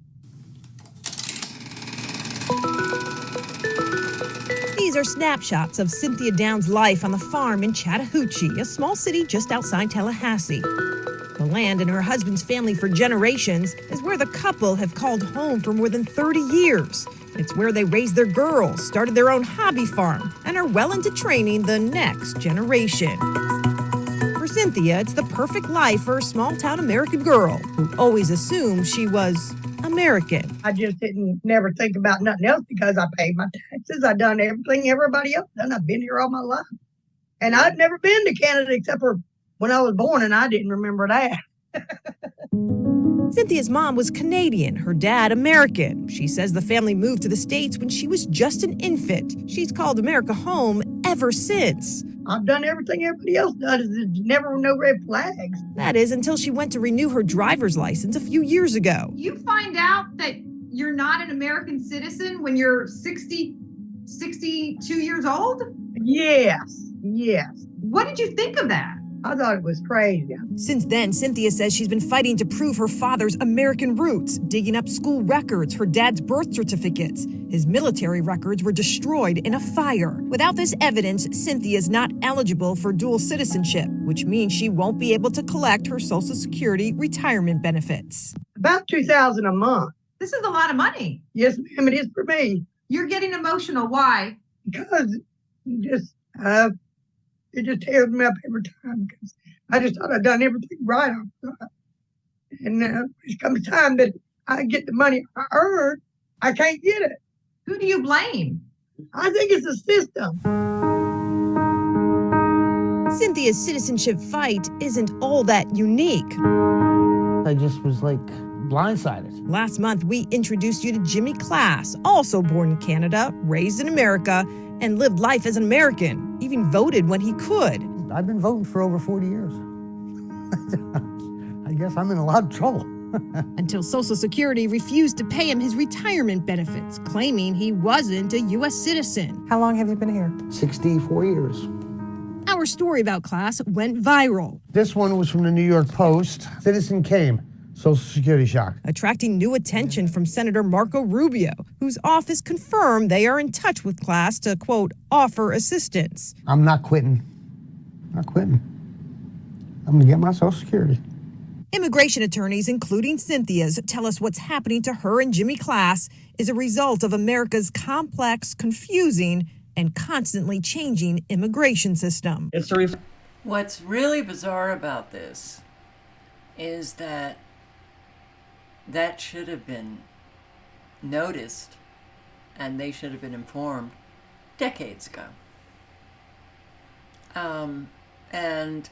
These are snapshots of Cynthia Downs' life on the farm in Chattahoochee, a small city just outside Tallahassee. The land in her husband's family for generations is where the couple have called home for more than 30 years. It's where they raised their girls, started their own hobby farm, and are well into training the next generation. For Cynthia, it's the perfect life for a small-town American girl who always assumed she was American. I just never think about nothing else because I paid my taxes. I've done everything everybody else done. I've been here all my life. And I've never been to Canada except for when I was born, and I didn't remember that. Cynthia's mom was Canadian, her dad American. She says the family moved to the States when she was just an infant. She's called America home ever since. I've done everything everybody else does. There's never no red flags. That is until she went to renew her driver's license a few years ago. You find out that you're not an American citizen when you're 62 years old? Yes. What did you think of that? I thought it was crazy. Since then, Cynthia says she's been fighting to prove her father's American roots, digging up school records, her dad's birth certificates. His military records were destroyed in a fire. Without this evidence, Cynthia's not eligible for dual citizenship, which means she won't be able to collect her Social Security retirement benefits. About $2,000 a month. This is a lot of money. Yes, ma'am, it is for me. You're getting emotional. Why? Because it just tears me up every time because I just thought I'd done everything right. And it comes time that I get the money I earned, I can't get it. Who do you blame? I think it's the system. Cynthia's citizenship fight isn't all that unique. I just was blindsided. Last month, we introduced you to Jimmy Class, also born in Canada, raised in America, and lived life as an American, even voted when he could. I've been voting for over 40 years. I guess I'm in a lot of trouble. Until Social Security refused to pay him his retirement benefits, claiming he wasn't a U.S. citizen. How long have you been here? 64 years. Our story about Class went viral. This one was from the New York Post. Citizen came. Social Security shock. Attracting new attention from Senator Marco Rubio, whose office confirmed they are in touch with Class to, quote, offer assistance. I'm not quitting. I'm going to get my Social Security. Immigration attorneys, including Cynthia's, tell us what's happening to her and Jimmy Class is a result of America's complex, confusing, and constantly changing immigration system. What's really bizarre about this is that should have been noticed and they should have been informed decades ago. And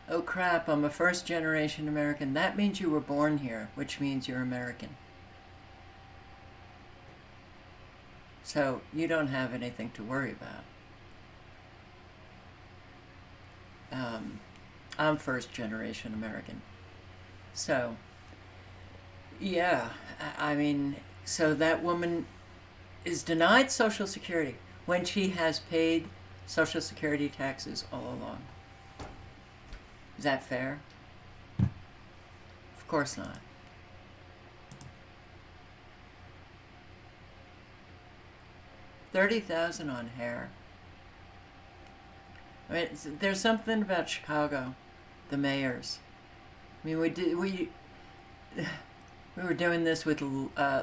oh crap, I'm a first-generation American. That means you were born here, which means you're American. So you don't have anything to worry about. I'm first generation American. So, yeah, I mean, so that woman is denied Social Security when she has paid Social Security taxes all along. Is that fair? Of course not. $30,000 on hair. I mean, there's something about Chicago, the mayors. I mean, we were doing this with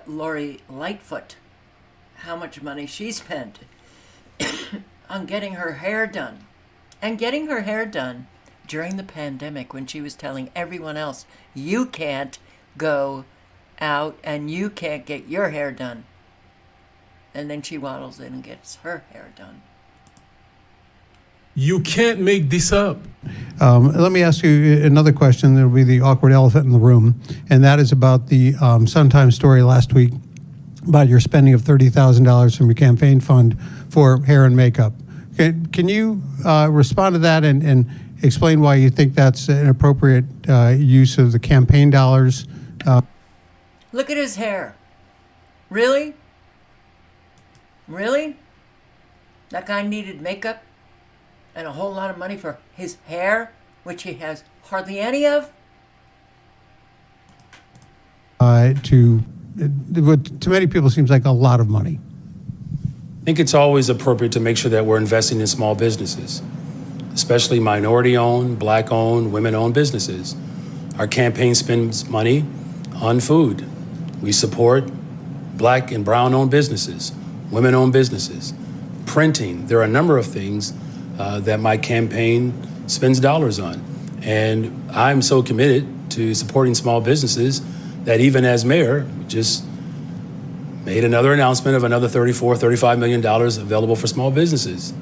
Lori Lightfoot. How much money she spent on getting her hair done, and getting her hair done during the pandemic when she was telling everyone else, "You can't go out and you can't get your hair done." And then she waddles in and gets her hair done. You can't make this up. Let me ask you another question. There'll be the awkward elephant in the room, and that is about the Sun-Times story last week about your spending of $30,000 from your campaign fund for hair and makeup. Can you respond to that and explain why you think that's an appropriate use of the campaign dollars? Look at his hair. Really? Really? That guy needed makeup and a whole lot of money for his hair, which he has hardly any of? To what to many people seems like a lot of money. I think it's always appropriate to make sure that we're investing in small businesses, especially minority-owned, black-owned, women-owned businesses. Our campaign spends money on food. We support black and brown-owned businesses, women-owned businesses, printing. There are a number of things that my campaign spends dollars on. And I'm so committed to supporting small businesses that even as mayor, just made another announcement of another $35 million available for small businesses.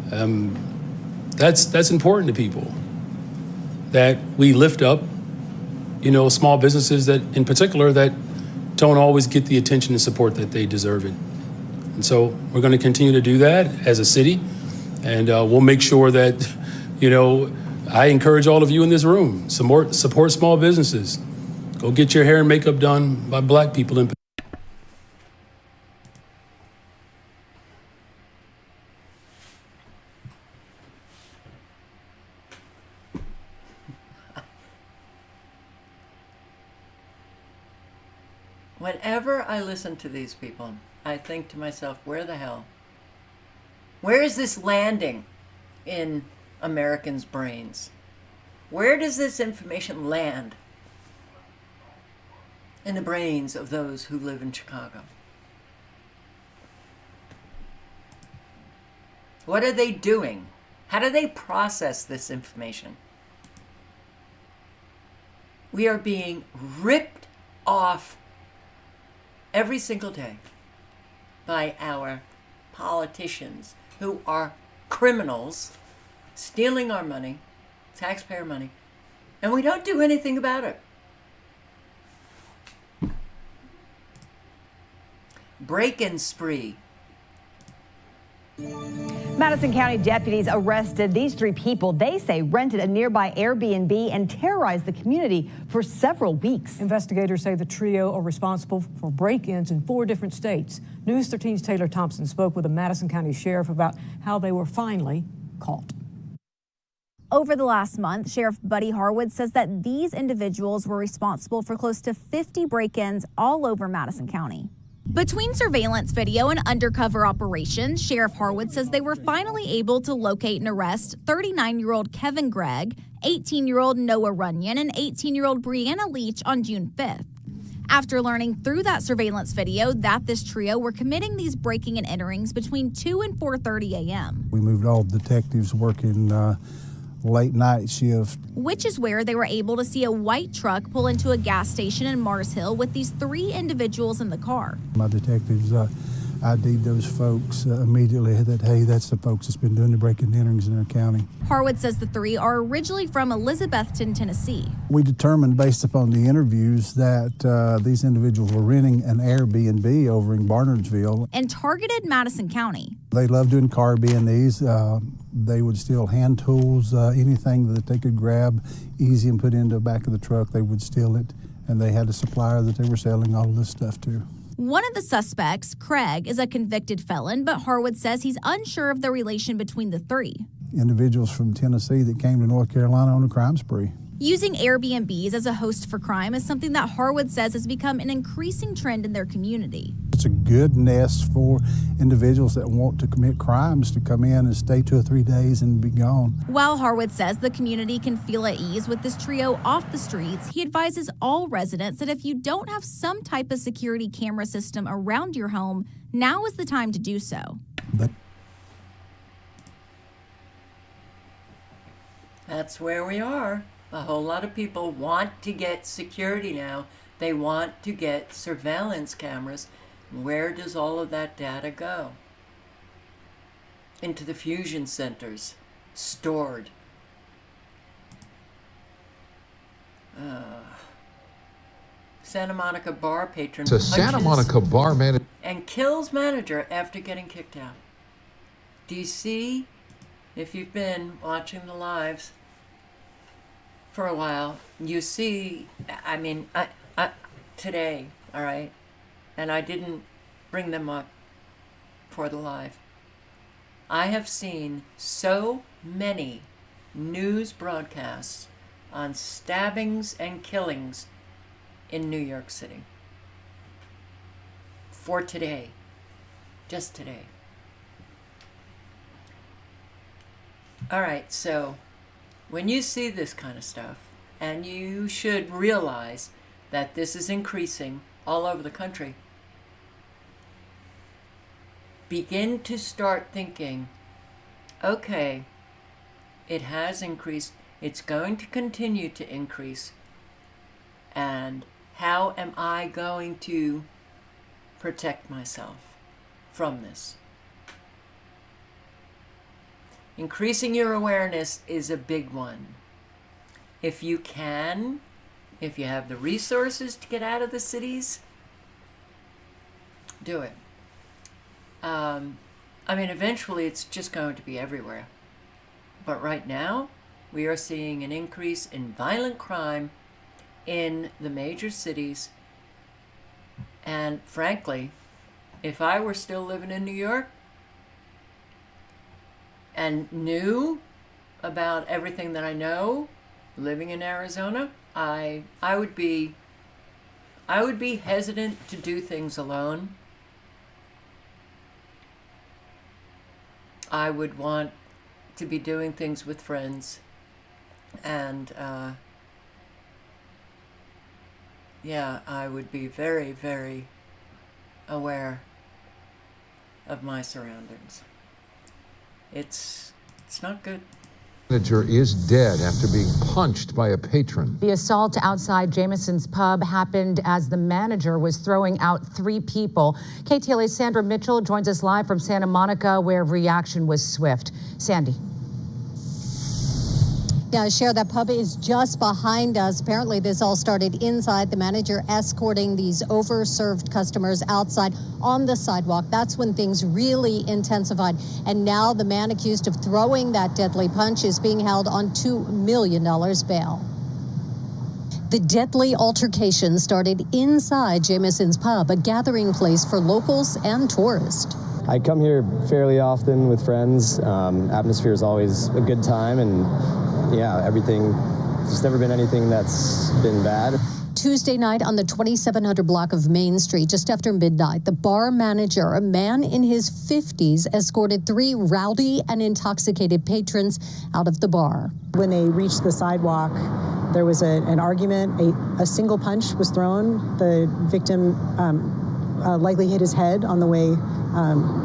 That's important to people, that we lift up, small businesses that, in particular, that don't always get the attention and support that they deserve it. And so we're going to continue to do that as a city, and we'll make sure that, I encourage all of you in this room, support small businesses. Go get your hair and makeup done by black people in particular. Whenever I listen to these people, I think to myself, where the hell? Where is this landing in Americans' brains? Where does this information land in the brains of those who live in Chicago? What are they doing? How do they process this information? We are being ripped off every single day by our politicians who are criminals, stealing our money, taxpayer money, and we don't do anything about it. Break-in spree. Madison County deputies arrested these three people they say rented a nearby Airbnb and terrorized the community for several weeks. Investigators say the trio are responsible for break-ins in 4 different states. News 13's Taylor Thompson spoke with a Madison County sheriff about how they were finally caught. Over the last month, Sheriff Buddy Harwood says that these individuals were responsible for close to 50 break-ins all over Madison County. Between surveillance video and undercover operations, Sheriff Harwood says they were finally able to locate and arrest 39-year-old Kevin Gregg, 18-year-old Noah Runyon, and 18-year-old Brianna Leach on June 5th. After learning through that surveillance video that this trio were committing these breaking and enterings between 2 and 4:30 a.m. We moved all detectives working late night shift. Which is where they were able to see a white truck pull into a gas station in Mars Hill with these 3 individuals in the car. My detectives ID'd those folks immediately that, hey, that's the folks that's been doing the breaking and enterings in our county. Harwood says the three are originally from Elizabethton, Tennessee. We determined based upon the interviews that these individuals were renting an Airbnb over in Barnardsville. And targeted Madison County. They love doing car B&Es. They would steal hand tools, anything that they could grab easy and put into the back of the truck, they would steal it. And they had a supplier that they were selling all of this stuff to. One of the suspects, Craig, is a convicted felon, but Harwood says he's unsure of the relation between the three. Individuals from Tennessee that came to North Carolina on a crime spree. Using Airbnbs as a host for crime is something that Harwood says has become an increasing trend in their community. It's a good nest for individuals that want to commit crimes to come in and stay 2 or 3 days and be gone. While Harwood says the community can feel at ease with this trio off the streets, he advises all residents that if you don't have some type of security camera system around your home, now is the time to do so. That's where we are. A whole lot of people want to get security now. They want to get surveillance cameras. Where does all of that data go? Into the fusion centers, stored. Santa Monica bar patron So Santa Monica bar manager and kills manager after getting kicked out. Do you see, if you've been watching the lives for a while, you see, I mean, I today, all right, and I didn't bring them up for the live. I have seen so many news broadcasts on stabbings and killings in New York City for today, just today. All right, so when you see this kind of stuff, and you should realize that this is increasing all over the country, begin to start thinking, okay, it has increased, it's going to continue to increase, and how am I going to protect myself from this? Increasing your awareness is a big one. If you can, if you have the resources to get out of the cities, do it. I mean, eventually it's just going to be everywhere. But right now, we are seeing an increase in violent crime in the major cities. And frankly, if I were still living in New York, and knew about everything that I know living in Arizona, I would be hesitant to do things alone. I would want to be doing things with friends, and yeah, I would be very, very aware of my surroundings. It's not good. manager is dead after being punched by a patron. The assault outside Jameson's pub happened as the manager was throwing out 3 people. KTLA's Sandra Mitchell joins us live from Santa Monica, where reaction was swift. Sandy. Yeah, Cher, that pub is just behind us. Apparently, this all started inside. The manager escorting these overserved customers outside on the sidewalk. That's when things really intensified. And now the man accused of throwing that deadly punch is being held on $2 million bail. The deadly altercation started inside Jameson's pub, a gathering place for locals and tourists. I come here fairly often with friends. Atmosphere is always a good time, and yeah, everything, there's never been anything that's been bad. Tuesday night on the 2700 block of Main Street, just after midnight, the bar manager, a man in his 50s, escorted 3 rowdy and intoxicated patrons out of the bar. When they reached the sidewalk, there was an argument. A single punch was thrown. The victim likely hit his head on the way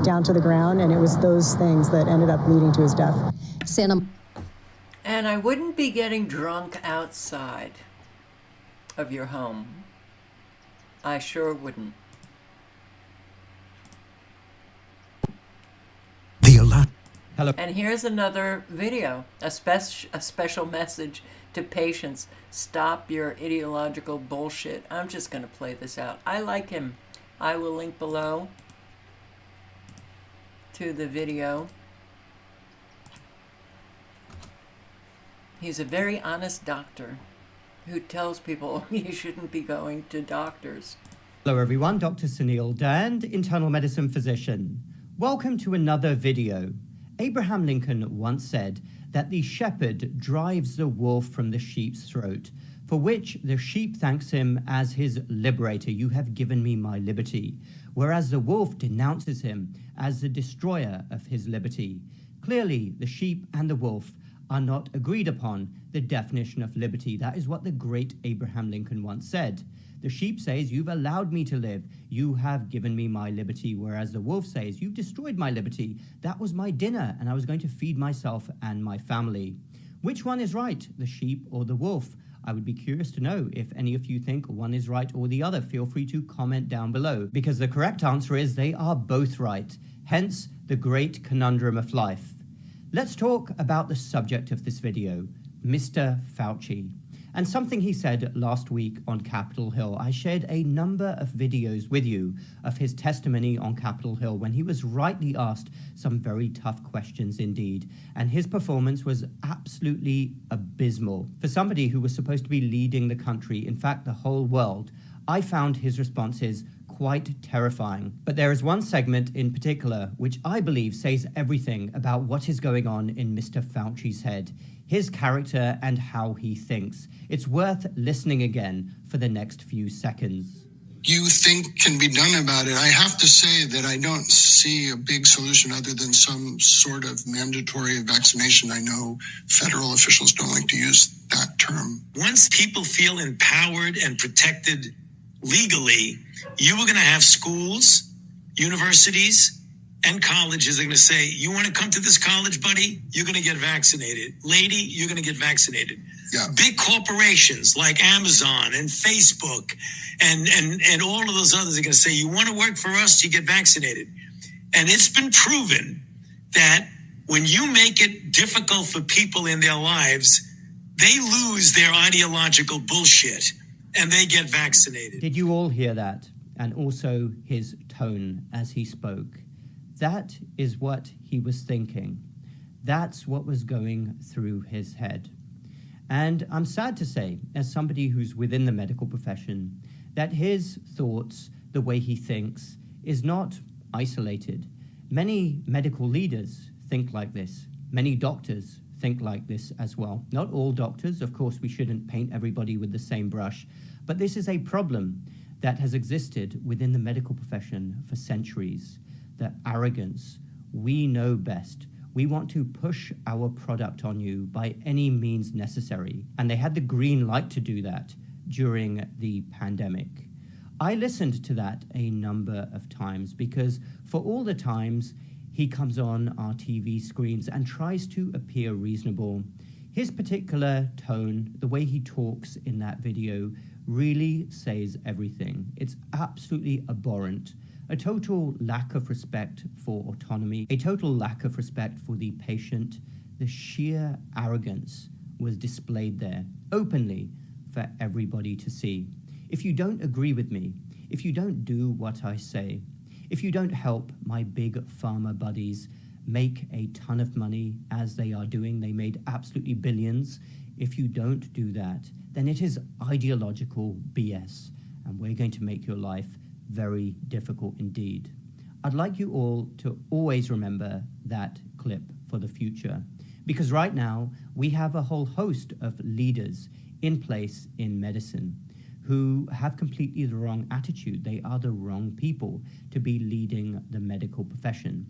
down to the ground, and it was those things that ended up leading to his death. And I wouldn't be getting drunk outside of your home. I sure wouldn't. Hello. And here's another video, a special message to patients. Stop your ideological bullshit. I'm just going to play this out. I like him. I will link below to the video. He's a very honest doctor who tells people you shouldn't be going to doctors. Hello everyone, Dr. Sunil Dand, internal medicine physician. Welcome to another video. Abraham Lincoln once said that the shepherd drives the wolf from the sheep's throat, for which the sheep thanks him as his liberator. You have given me my liberty. Whereas the wolf denounces him as the destroyer of his liberty. Clearly, the sheep and the wolf are not agreed upon the definition of liberty. That is what the great Abraham Lincoln once said. The sheep says, you've allowed me to live. You have given me my liberty. Whereas the wolf says, you've destroyed my liberty. That was my dinner, and I was going to feed myself and my family. Which one is right, the sheep or the wolf? I would be curious to know if any of you think one is right or the other. Feel free to comment down below, because the correct answer is they are both right. Hence, the great conundrum of life. Let's talk about the subject of this video, Mr. Fauci, and something he said last week on Capitol Hill. I shared a number of videos with you of his testimony on Capitol Hill when he was rightly asked some very tough questions indeed, and his performance was absolutely abysmal. For somebody who was supposed to be leading the country, in fact the whole world, I found his responses quite terrifying. But there is one segment in particular which I believe says everything about what is going on in Mr. Fauci's head, his character and how he thinks. It's worth listening again for the next few seconds. You think can be done about it? I have to say that I don't see a big solution other than some sort of mandatory vaccination. I know federal officials don't like to use that term. Once people feel empowered and protected legally, you are going to have schools, universities, and colleges are going to say, you want to come to this college, buddy? You're going to get vaccinated. Lady, you're going to get vaccinated. Yeah. Big corporations like Amazon and Facebook and all of those others are going to say, you want to work for us, you get vaccinated. And it's been proven that when you make it difficult for people in their lives, they lose their ideological bullshit and they get vaccinated. Did you all hear that? And also his tone as he spoke. That is what he was thinking. That's what was going through his head. And I'm sad to say, as somebody who's within the medical profession, that his thoughts, the way he thinks, is not isolated. Many medical leaders think like this. Many doctors think like this as well. Not all doctors, of course, we shouldn't paint everybody with the same brush, but this is a problem that has existed within the medical profession for centuries. The arrogance, we know best. We want to push our product on you by any means necessary. And they had the green light to do that during the pandemic. I listened to that a number of times because for all the times he comes on our TV screens and tries to appear reasonable, his particular tone, the way he talks in that video, really says everything. It's absolutely abhorrent. A total lack of respect for autonomy, a total lack of respect for the patient. The sheer arrogance was displayed there openly for everybody to see. If you don't agree with me, if you don't do what I say, if you don't help my big pharma buddies make a ton of money as they are doing, they made absolutely billions. If you don't do that, then it is ideological BS, and we're going to make your life very difficult indeed. I'd like you all to always remember that clip for the future, because right now we have a whole host of leaders in place in medicine who have completely the wrong attitude. They are the wrong people to be leading the medical profession.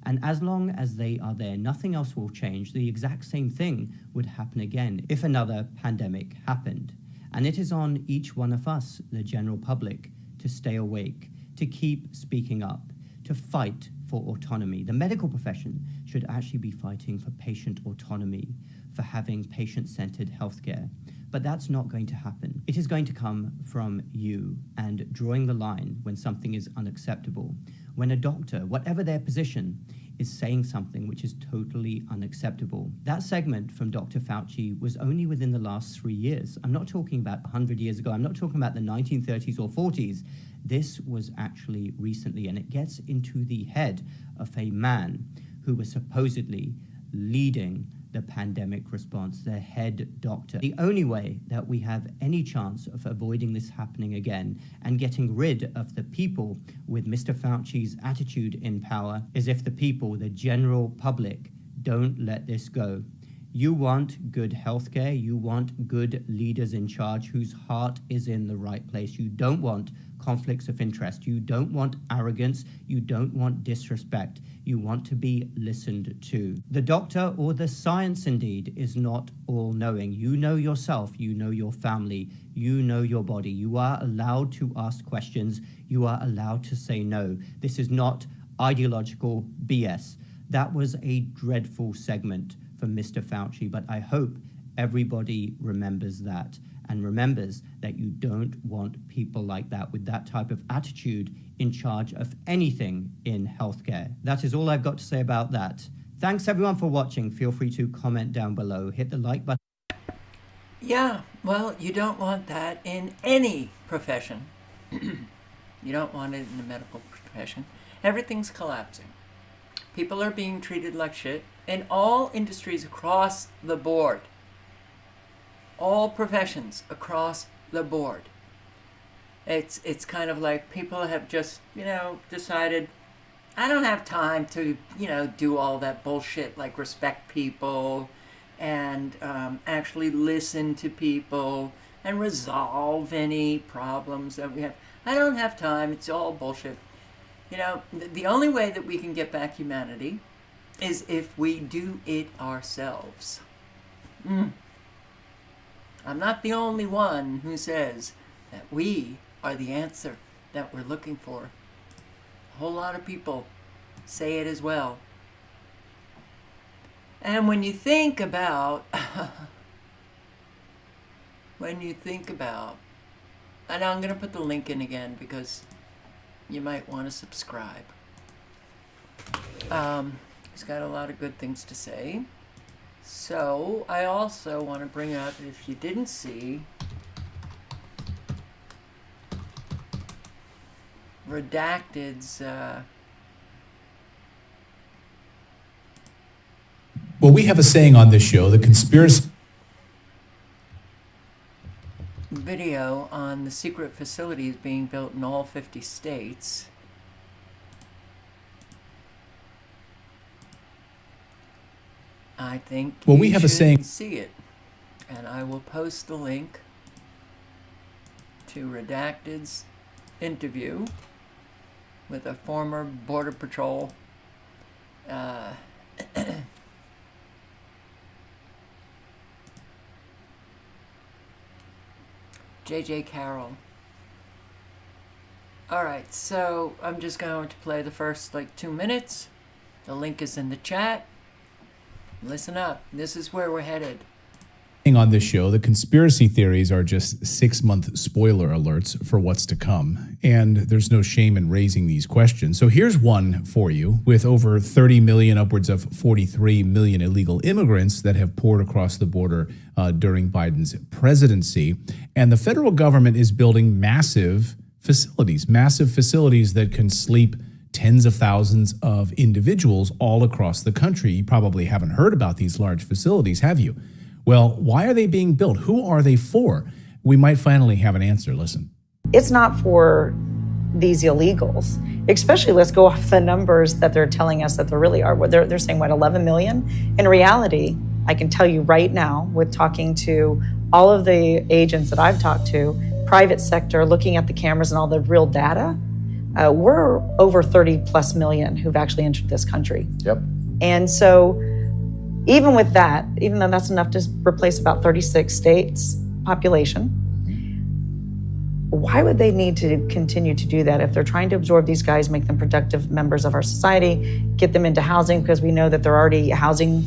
And as long as they are there, nothing else will change. The exact same thing would happen again if another pandemic happened. And it is on each one of us, the general public, to stay awake, to keep speaking up, to fight for autonomy. The medical profession should actually be fighting for patient autonomy, for having patient-centered healthcare. But that's not going to happen. It is going to come from you and drawing the line when something is unacceptable. When a doctor, whatever their position, is saying something which is totally unacceptable. That segment from Dr. Fauci was only within the last 3 years. I'm not talking about 100 years ago. I'm not talking about the 1930s or 40s. This was actually recently, and it gets into the head of a man who was supposedly leading the pandemic response, the head doctor. The only way that we have any chance of avoiding this happening again and getting rid of the people with Mr. Fauci's attitude in power is if the people, the general public, don't let this go. You want good healthcare, you want good leaders in charge whose heart is in the right place. You don't want conflicts of interest. You don't want arrogance. You don't want disrespect. You want to be listened to. The doctor, or the science indeed, is not all-knowing. You know yourself. You know your family. You know your body. You are allowed to ask questions. You are allowed to say no. This is not ideological BS. That was a dreadful segment from Mr. Fauci, but I hope everybody remembers that and remembers that you don't want people like that with that type of attitude in charge of anything in healthcare. That is all I've got to say about that. Thanks everyone for watching. Feel free to comment down below. Hit the like button. Yeah, well, you don't want that in any profession. You don't want it in the medical profession. Everything's collapsing. People are being treated like shit in all industries across the board. All professions across the board. It's kind of like people have just, decided, I don't have time to, do all that bullshit like respect people and actually listen to people and resolve any problems that we have. I don't have time. It's all bullshit. The only way that we can get back humanity is if we do it ourselves. I'm not the only one who says that we are the answer that we're looking for. A whole lot of people say it as well. And when you think about, and I'm going to put the link in again because you might want to subscribe. He's got a lot of good things to say. So I also want to bring up, if you didn't see, Redacted's well, we have a saying on this show, the conspiracy video on the secret facilities being built in all 50 states. I think we have a saying. See it, and I will post the link to Redacted's interview with a former Border Patrol J.J. Carroll. Alright, so I'm just going to play the first 2 minutes. The link is in the chat. Listen up. This is where we're headed. On this show, the conspiracy theories are just 6-month spoiler alerts for what's to come, and there's no shame in raising these questions. So here's one for you. With over 30 million, upwards of 43 million illegal immigrants that have poured across the border during Biden's presidency, and the federal government is building massive facilities that can sleep tens of thousands of individuals all across the country. You probably haven't heard about these large facilities, have you? Well, why are they being built? Who are they for? We might finally have an answer. Listen. It's not for these illegals, especially let's go off the numbers that they're telling us that there really are. They're saying, 11 million? In reality, I can tell you right now, with talking to all of the agents that I've talked to, private sector, looking at the cameras and all the real data, we're over 30 plus million who've actually entered this country. Yep. And so even with that, even though that's enough to replace about 36 states population, why would they need to continue to do that if they're trying to absorb these guys, make them productive members of our society, get them into housing, because we know that there are already housing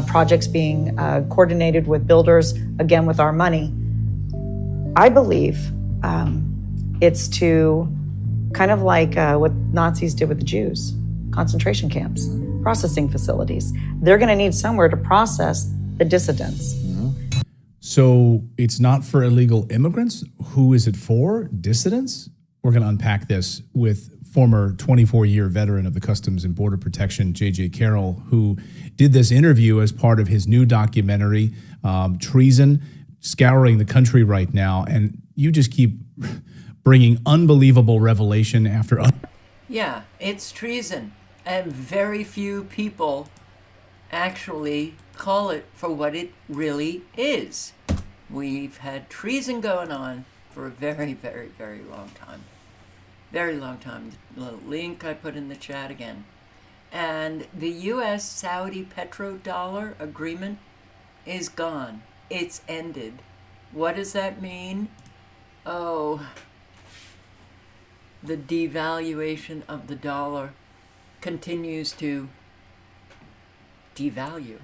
projects being coordinated with builders, again, with our money. I believe it's to kind of like what Nazis did with the Jews, concentration camps. processing facilities. They're going to need somewhere to process the dissidents. So it's not for illegal immigrants. Who is it for? Dissidents? We're going to unpack this with former 24-year veteran of the Customs and Border Protection, J.J. Carroll, who did this interview as part of his new documentary, Treason, scouring the country right now. And you just keep bringing unbelievable revelation after. Yeah, it's treason. And very few people actually call it for what it really is. We've had treason going on for a very, very, very long time. Very long time. The link I put in the chat again. And the U.S.-Saudi petrodollar agreement is gone. It's ended. What does that mean? Oh, the devaluation of the dollar continues to devalue.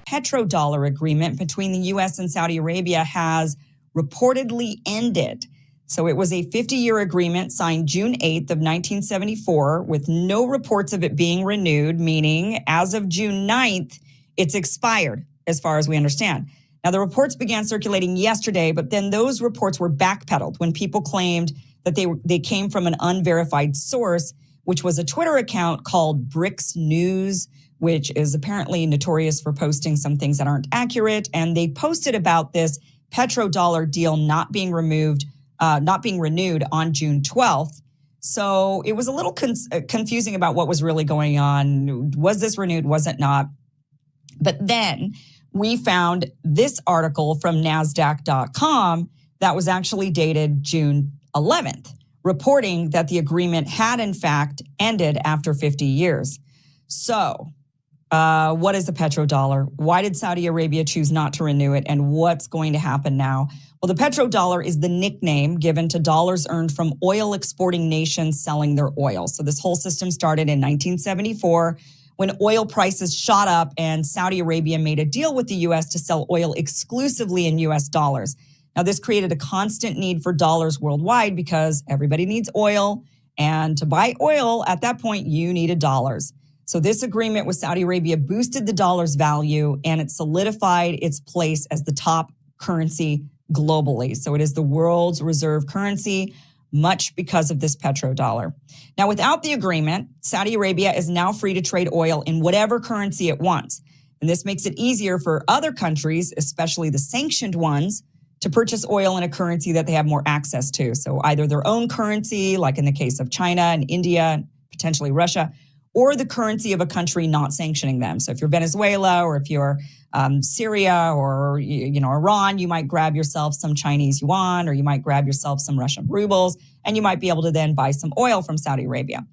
Petrodollar agreement between the U.S. and Saudi Arabia has reportedly ended. So it was a 50-year agreement signed June 8th of 1974 with no reports of it being renewed, meaning as of June 9th, it's expired as far as we understand. Now, the reports began circulating yesterday, but then those reports were backpedaled when people claimed that they came from an unverified source, which was a Twitter account called BRICS News, which is apparently notorious for posting some things that aren't accurate. And they posted about this petrodollar deal not being renewed on June 12th. So it was a little confusing about what was really going on. Was this renewed? Was it not? But then we found this article from NASDAQ.com that was actually dated June 11th, reporting that the agreement had in fact ended after 50 years. So what is the petrodollar? Why did Saudi Arabia choose not to renew it? And what's going to happen now? Well, the petrodollar is the nickname given to dollars earned from oil exporting nations selling their oil. So this whole system started in 1974 when oil prices shot up and Saudi Arabia made a deal with the U.S. to sell oil exclusively in U.S. dollars. Now, this created a constant need for dollars worldwide because everybody needs oil. And to buy oil at that point, you needed dollars. So this agreement with Saudi Arabia boosted the dollar's value and it solidified its place as the top currency globally. So it is the world's reserve currency, much because of this petrodollar. Now, without the agreement, Saudi Arabia is now free to trade oil in whatever currency it wants. And this makes it easier for other countries, especially the sanctioned ones, to purchase oil in a currency that they have more access to. So either their own currency, like in the case of China and India, and potentially Russia, or the currency of a country not sanctioning them. So if you're Venezuela or if you're Syria or Iran, you might grab yourself some Chinese yuan or you might grab yourself some Russian rubles, and you might be able to then buy some oil from Saudi Arabia.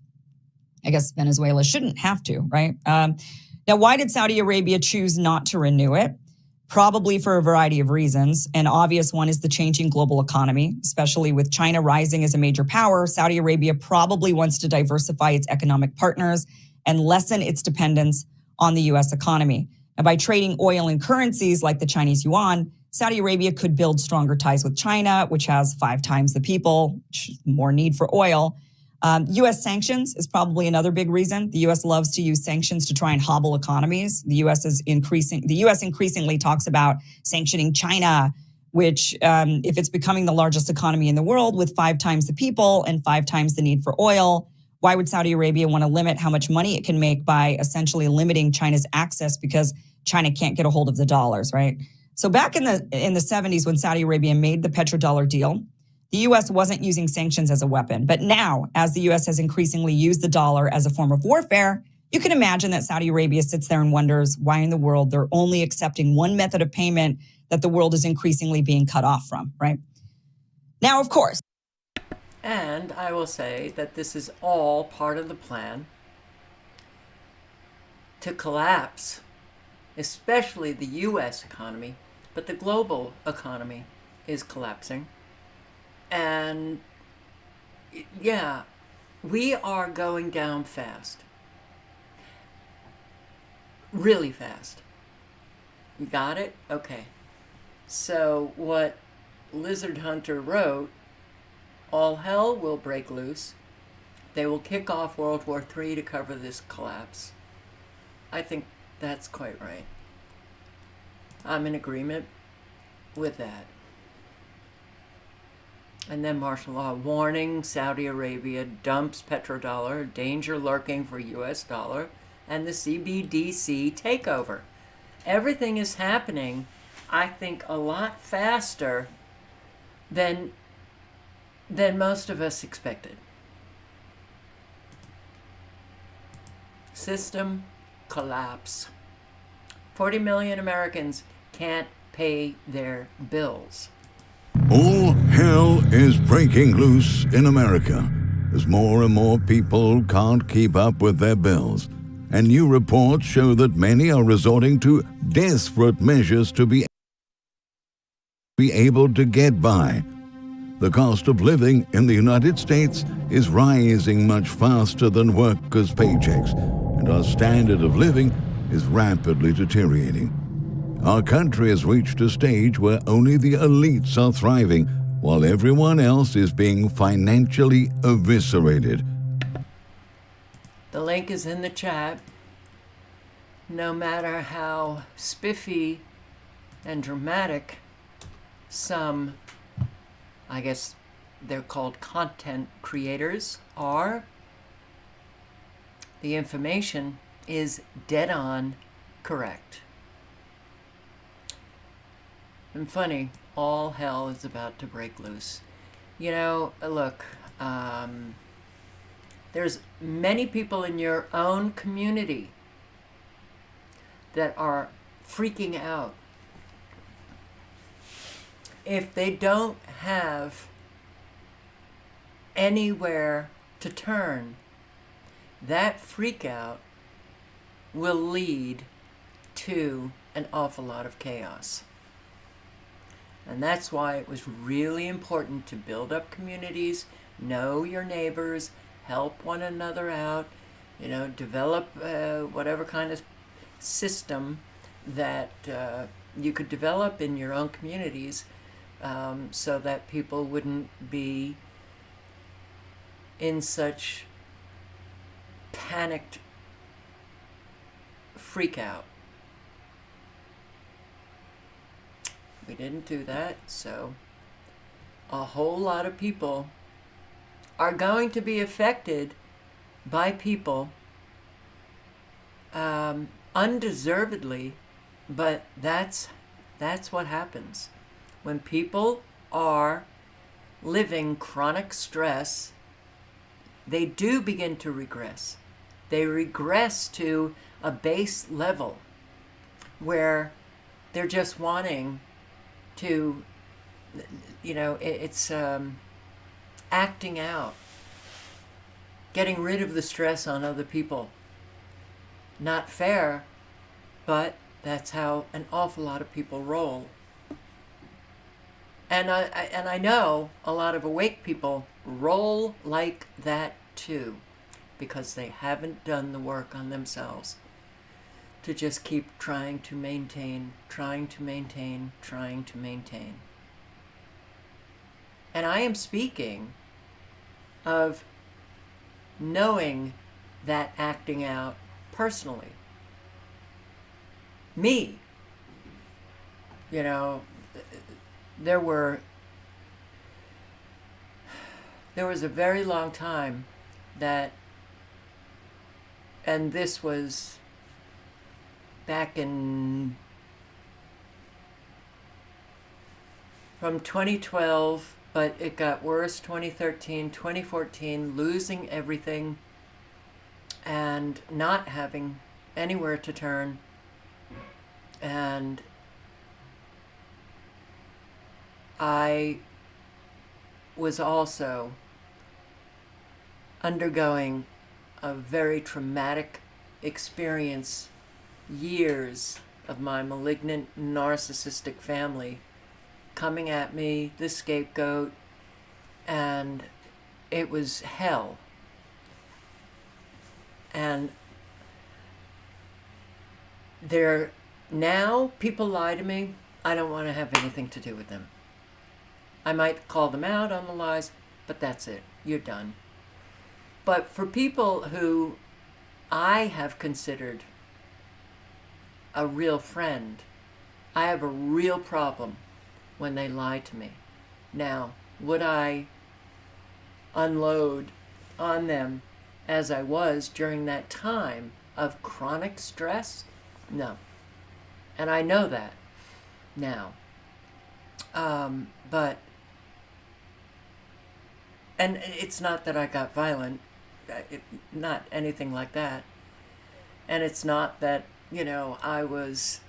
I guess Venezuela shouldn't have to, right? Now, why did Saudi Arabia choose not to renew it? Probably for a variety of reasons. An obvious one is the changing global economy, especially with China rising as a major power. Saudi Arabia probably wants to diversify its economic partners and lessen its dependence on the U.S. economy. And by trading oil in currencies like the Chinese yuan, Saudi Arabia could build stronger ties with China, which has 5 times the people, more need for oil. U.S. sanctions is probably another big reason. The U.S. loves to use sanctions to try and hobble economies. The U.S. increasingly talks about sanctioning China, which if it's becoming the largest economy in the world with 5 times the people and 5 times the need for oil, why would Saudi Arabia want to limit how much money it can make by essentially limiting China's access because China can't get a hold of the dollars, right? So back in the 70s when Saudi Arabia made the petrodollar deal, the U.S. wasn't using sanctions as a weapon. But now, as the U.S. has increasingly used the dollar as a form of warfare, you can imagine that Saudi Arabia sits there and wonders why in the world they're only accepting one method of payment that the world is increasingly being cut off from, right? Now, of course. And I will say that this is all part of the plan to collapse, especially the U.S. economy, but the global economy is collapsing. And yeah, we are going down fast. Really fast. You got it? Okay. So what Lizard Hunter wrote, all hell will break loose. they will kick off World War III to cover this collapse. I think that's quite right. I'm in agreement with that. And then martial law warning, Saudi Arabia dumps petrodollar, danger lurking for US dollar, and the CBDC takeover. Everything is happening, I think, a lot faster than most of us expected. System collapse. 40 million Americans can't pay their bills. All hell is breaking loose in America as more and more people can't keep up with their bills. And new reports show that many are resorting to desperate measures to be able to get by. The cost of living in the United States is rising much faster than workers' paychecks, and our standard of living is rapidly deteriorating. Our country has reached a stage where only the elites are thriving, while everyone else is being financially eviscerated. The link is in the chat. No matter how spiffy and dramatic some, I guess they're called content creators, are, the information is dead on correct. And funny, all hell is about to break loose. You know, look, there's many people in your own community that are freaking out. If they don't have anywhere to turn, that freak out will lead to an awful lot of chaos. And that's why it was really important to build up communities, know your neighbors, help one another out, you know, develop whatever kind of system that you could develop in your own communities, so that people wouldn't be in such panicked freak out. We didn't do that, so a whole lot of people are going to be affected by people undeservedly, but that's what happens. When people are living chronic stress, they do begin to regress. They regress to a base level where they're just wanting to, you know, it's acting out, getting rid of the stress on other people. Not fair, but that's how an awful lot of people roll. And I know a lot of awake people roll like that too, because they haven't done the work on themselves to just keep trying to maintain. And I am speaking of knowing that acting out personally. Me, you know, there was a very long time that, and this was back in, from 2012, but it got worse, 2013, 2014, losing everything and not having anywhere to turn. And I was also undergoing a very traumatic experience, years of my malignant narcissistic family coming at me, the scapegoat, and it was hell. And now people lie to me, I don't want to have anything to do with them. I might call them out on the lies, but that's it. You're done. But for people who I have considered a real friend, I have a real problem when they lie to me. Now, would I unload on them as I was during that time of chronic stress? No. And I know that now. But, and it's not that I got violent, not anything like that. And it's not that, you know, I was,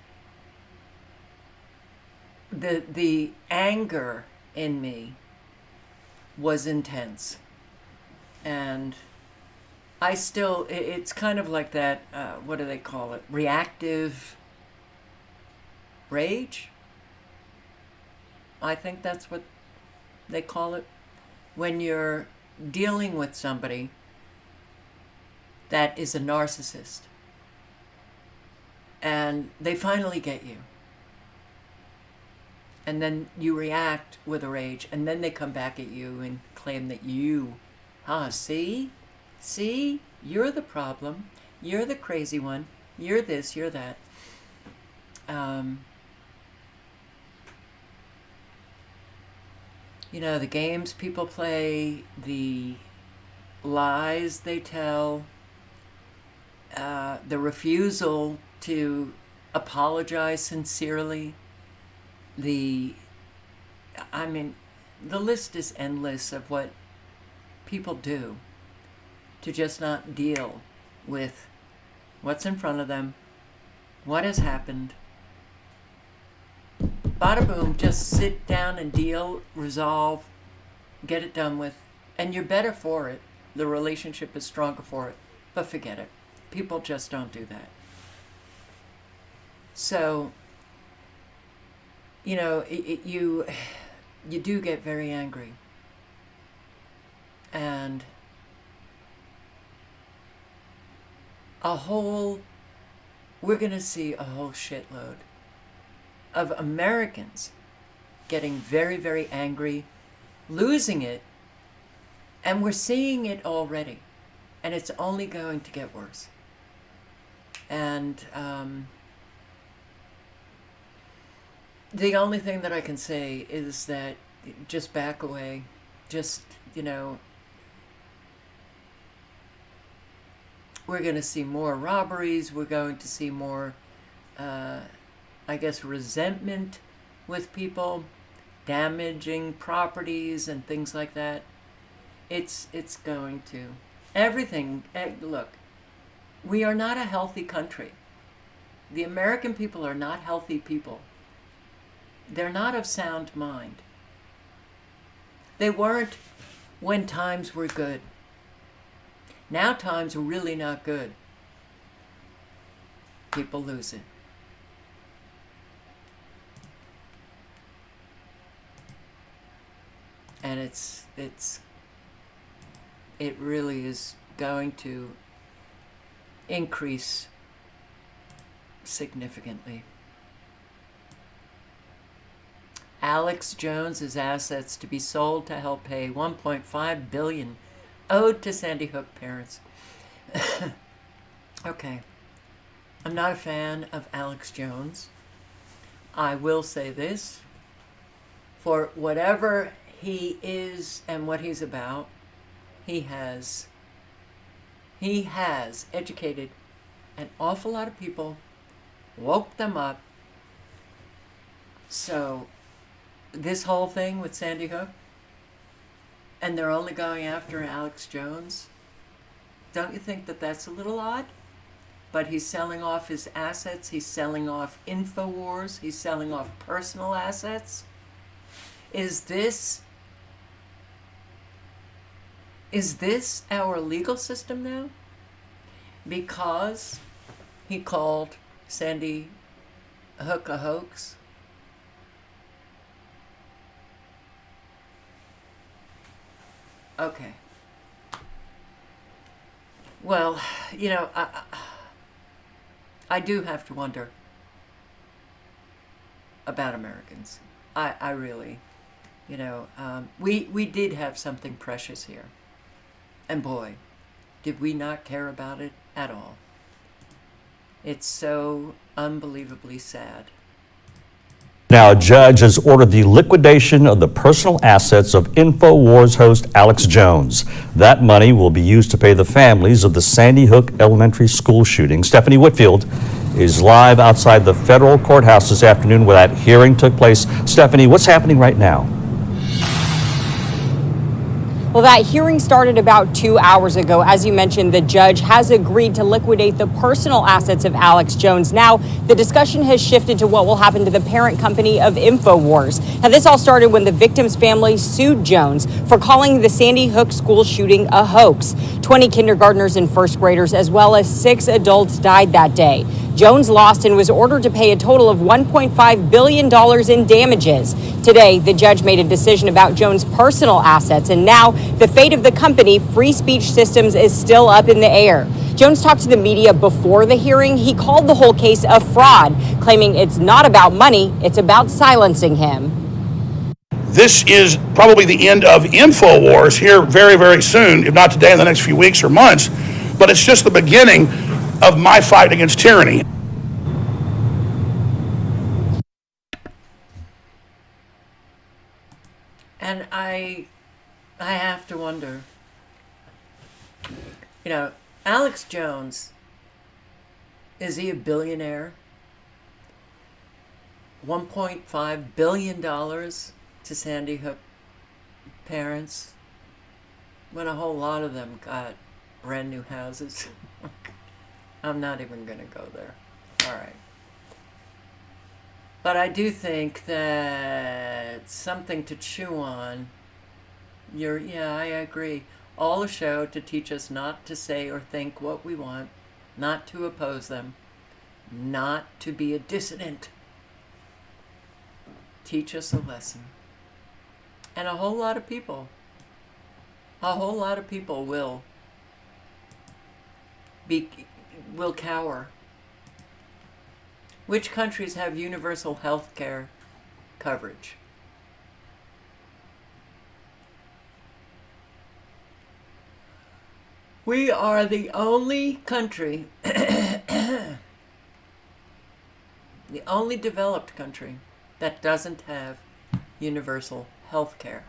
the anger in me was intense. And I still, it's kind of like that, what do they call it? Reactive rage? I think that's what they call it. When you're dealing with somebody that is a narcissist and they finally get you. And then you react with a rage, and then they come back at you and claim that you, see, you're the problem, you're the crazy one, you're this, you're that. You know, the games people play, the lies they tell, the refusal to apologize sincerely, the list is endless of what people do to just not deal with what's in front of them, what has happened. Bada boom, just sit down and deal, resolve, get it done with, and you're better for it. The relationship is stronger for it, but forget it. People just don't do that. So, you know, you do get very angry. And we're going to see a whole shitload of Americans getting very, very angry, losing it, and we're seeing it already. And it's only going to get worse. And the only thing that I can say is that just back away. Just, you know, we're going to see more robberies. We're going to see more, I guess, resentment with people, damaging properties and things like that. It's going to. Everything, look, we are not a healthy country. The American people are not healthy people. They're not of sound mind. They weren't when times were good. Now times are really not good. People lose it. And it really is going to increase significantly. Alex Jones's assets to be sold to help pay $1.5 billion owed to Sandy Hook parents. Okay. I'm not a fan of Alex Jones. I will say this. For whatever he is and what he's about, he has educated an awful lot of people, woke them up. So this whole thing with Sandy Hook, and they're only going after Alex Jones, don't you think that that's a little odd? But he's selling off his assets, he's selling off InfoWars, he's selling off personal assets. Is this our legal system now? Because he called Sandy Hook a hoax? Okay. Well, you know, I do have to wonder about Americans. I really, you know, we did have something precious here. And boy, Did we not care about it at all? It's so unbelievably sad. Now, a judge has ordered the liquidation of the personal assets of InfoWars host Alex Jones. That money will be used to pay the families of the Sandy Hook Elementary School shooting. Stephanie Whitfield is live outside the federal courthouse this afternoon where that hearing took place. Stephanie, what's happening right now? Well, that hearing started about 2 hours ago. As you mentioned, the judge has agreed to liquidate the personal assets of Alex Jones. Now, the discussion has shifted to what will happen to the parent company of InfoWars. Now, this all started when the victim's family sued Jones for calling the Sandy Hook school shooting a hoax. 20 kindergartners and first graders, as well as 6 adults, died that day. Jones lost and was ordered to pay a total of $1.5 billion in damages. Today, the judge made a decision about Jones' personal assets, and now the fate of the company, Free Speech Systems, is still up in the air. Jones talked to the media before the hearing. He called the whole case a fraud, claiming it's not about money, it's about silencing him. This is probably the end of InfoWars here very, very soon, if not today, in the next few weeks or months. But it's just the beginning of my fight against tyranny. And I have to wonder, Alex Jones, is he a billionaire? $1.5 billion to Sandy Hook parents, when a whole lot of them got brand new houses. I'm not even going to go there. All right. But I do think that something to chew on. I agree. All a show to teach us not to say or think what we want, not to oppose them, not to be a dissident. Teach us a lesson. And a whole lot of people will cower. Which countries have universal health care coverage? We are the only country, the only developed country that doesn't have universal health care.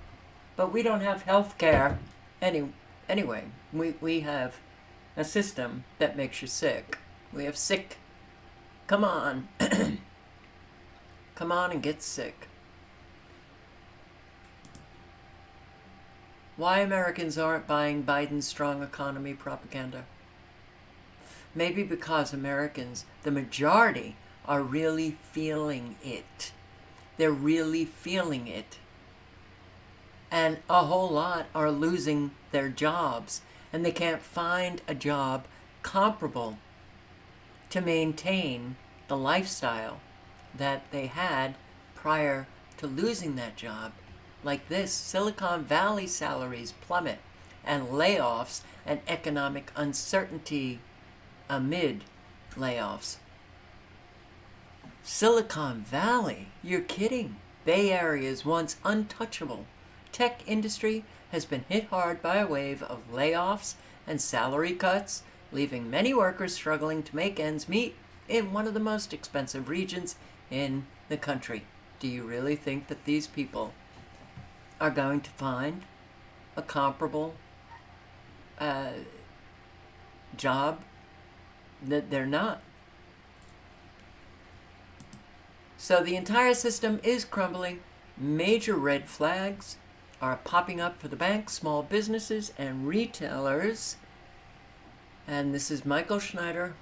But we don't have health care anyway. We have a system that makes you sick. We have sick. Come on. Come on and get sick. Why Americans aren't buying Biden's strong economy propaganda? Maybe because Americans, the majority, are really feeling it. They're really feeling it. And a whole lot are losing their jobs, and they can't find a job comparable to maintain the lifestyle that they had prior to losing that job. Like this, Silicon Valley salaries plummet, and layoffs and economic uncertainty amid layoffs. Silicon Valley, you're kidding. Bay Area is once untouchable. Tech industry has been hit hard by a wave of layoffs and salary cuts, leaving many workers struggling to make ends meet in one of the most expensive regions in the country. Do you really think that these people are going to find a comparable job? That they're not. So the entire system is crumbling. Major red flags are popping up for the banks, small businesses, and retailers. And this is Michael Schneider.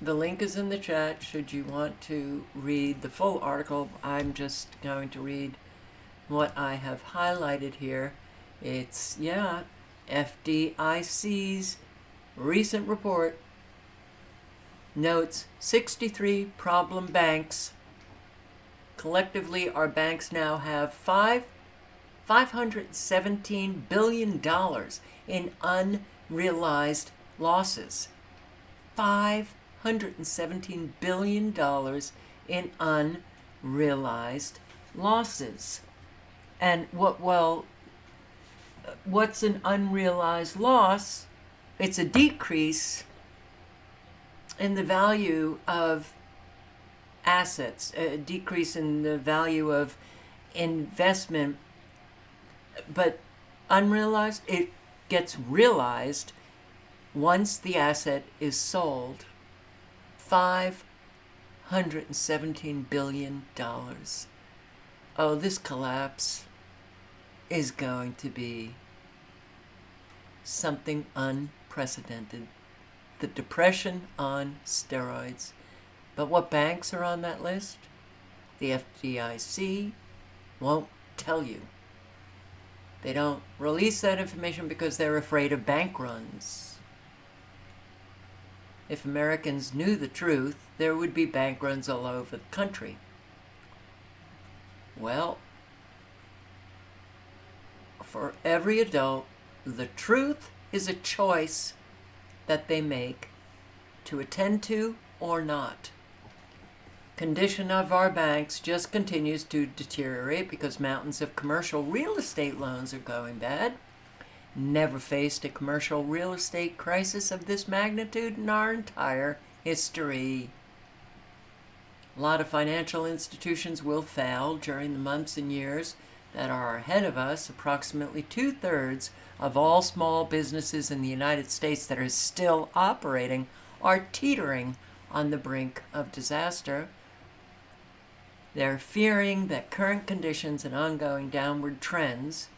The link is in the chat should you want to read the full article. I'm just going to read what I have highlighted here. It's, FDIC's recent report notes 63 problem banks. Collectively, our banks now have $517 billion in unrealized losses. $517 billion in unrealized losses. And what's an unrealized loss? It's a decrease in the value of assets, a decrease in the value of investment, but unrealized, it gets realized once the asset is sold. $517 billion. Oh, this collapse is going to be something unprecedented. The Depression on steroids. But what banks are on that list? The FDIC won't tell you. They don't release that information because they're afraid of bank runs. If Americans knew the truth, there would be bank runs all over the country. Well, for every adult, the truth is a choice that they make to attend to or not. Condition of our banks just continues to deteriorate because mountains of commercial real estate loans are going bad. Never faced a commercial real estate crisis of this magnitude in our entire history. A lot of financial institutions will fail during the months and years that are ahead of us. Approximately 2/3 of all small businesses in the United States that are still operating are teetering on the brink of disaster. They're fearing that current conditions and ongoing downward trends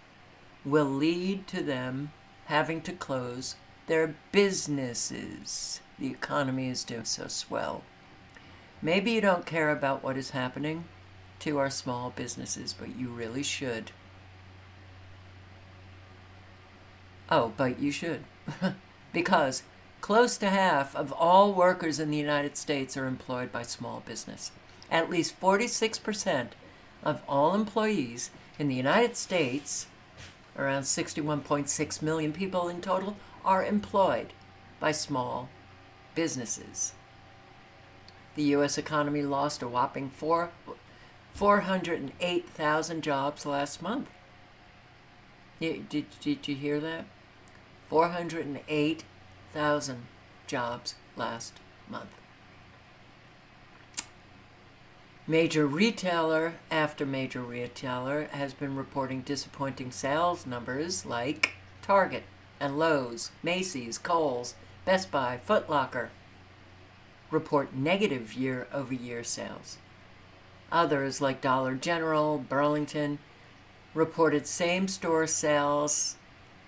will lead to them having to close their businesses. The economy is doing so swell. Maybe you don't care about what is happening to our small businesses, but you really should. Oh, but you should. Because close to half of all workers in the United States are employed by small business. At least 46% of all employees in the United States, around 61.6 million people in total, are employed by small businesses. The U.S. economy lost a whopping 408,000 jobs last month. Did you hear that? 408,000 jobs last month. Major retailer after major retailer has been reporting disappointing sales numbers like Target and Lowe's, Macy's, Kohl's, Best Buy, Foot Locker report negative year-over-year sales. Others like Dollar General, Burlington, reported same-store sales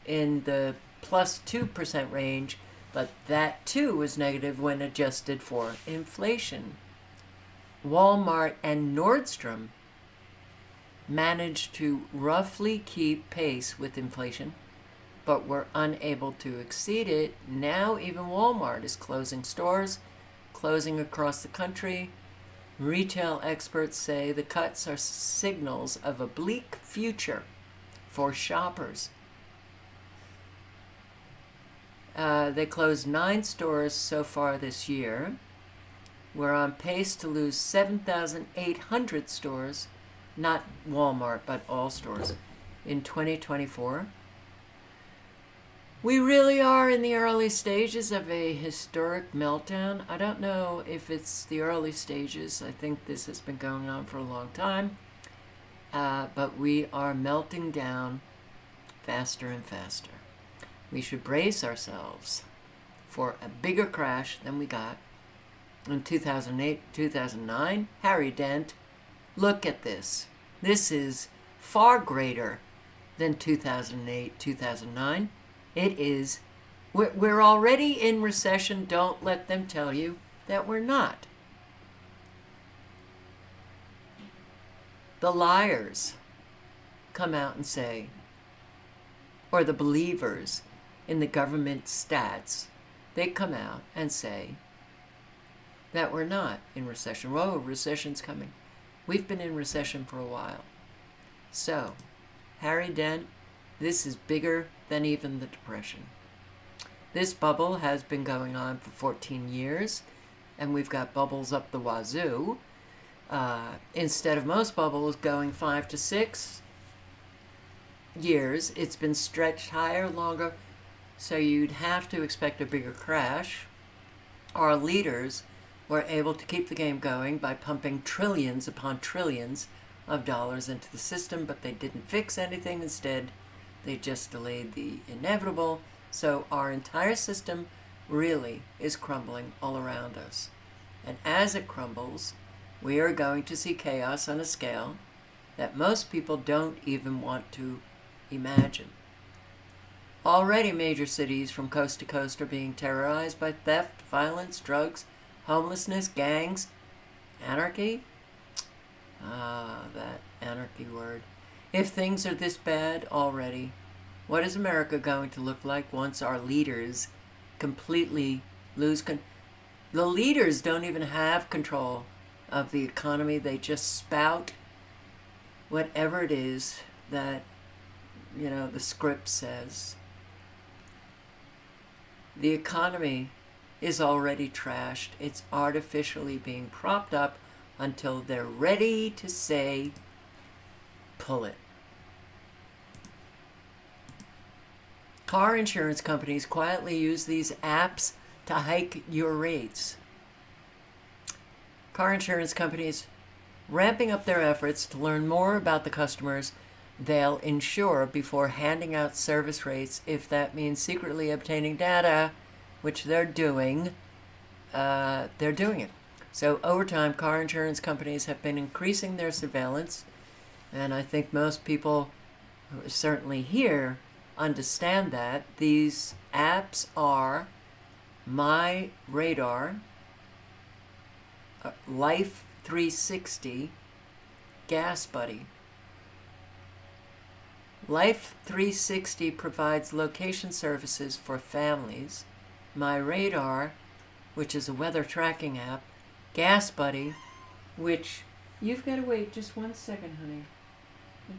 in the plus 2% range, but that too was negative when adjusted for inflation. Walmart and Nordstrom managed to roughly keep pace with inflation, but were unable to exceed it. Now even Walmart is closing stores, closing across the country. Retail experts say the cuts are signals of a bleak future for shoppers. They closed 9 stores so far this year. We're on pace to lose 7,800 stores, not Walmart, but all stores, in 2024. We really are in the early stages of a historic meltdown. I don't know if it's the early stages. I think this has been going on for a long time. But we are melting down faster and faster. We should brace ourselves for a bigger crash than we got in 2008, 2009. Harry Dent, look at this. This is far greater than 2008, 2009. It is. We're already in recession. Don't let them tell you that we're not. The liars come out and say, or the believers in the government stats, they come out and say that we're not in recession. Whoa, recession's coming. We've been in recession for a while. So, Harry Dent, this is bigger than even the Depression. This bubble has been going on for 14 years, and we've got bubbles up the wazoo. Instead of most bubbles going 5 to 6, years. It's been stretched higher, longer, so you'd have to expect a bigger crash. Our leaders were able to keep the game going by pumping trillions upon trillions of dollars into the system, but they didn't fix anything. Instead, they just delayed the inevitable. So our entire system really is crumbling all around us. And as it crumbles, we are going to see chaos on a scale that most people don't even want to imagine. Already major cities from coast to coast are being terrorized by theft, violence, drugs, homelessness, gangs, anarchy. Ah, that anarchy word. If things are this bad already, what is America going to look like once our leaders completely lose the leaders don't even have control of the economy. They just spout whatever it is that, the script says. The economy is already trashed. It's artificially being propped up until they're ready to say, pull it. Car insurance companies quietly use these apps to hike your rates. Car insurance companies ramping up their efforts to learn more about the customers they'll insure before handing out service rates. If that means secretly obtaining data, which they're doing it. So over time, car insurance companies have been increasing their surveillance, and I think most people, certainly here, understand that. These apps are My Radar, Life 360, Gas Buddy. Life 360 provides location services for families. My Radar, which is a weather tracking app. Gas Buddy, which you've got to wait just 1 second, honey.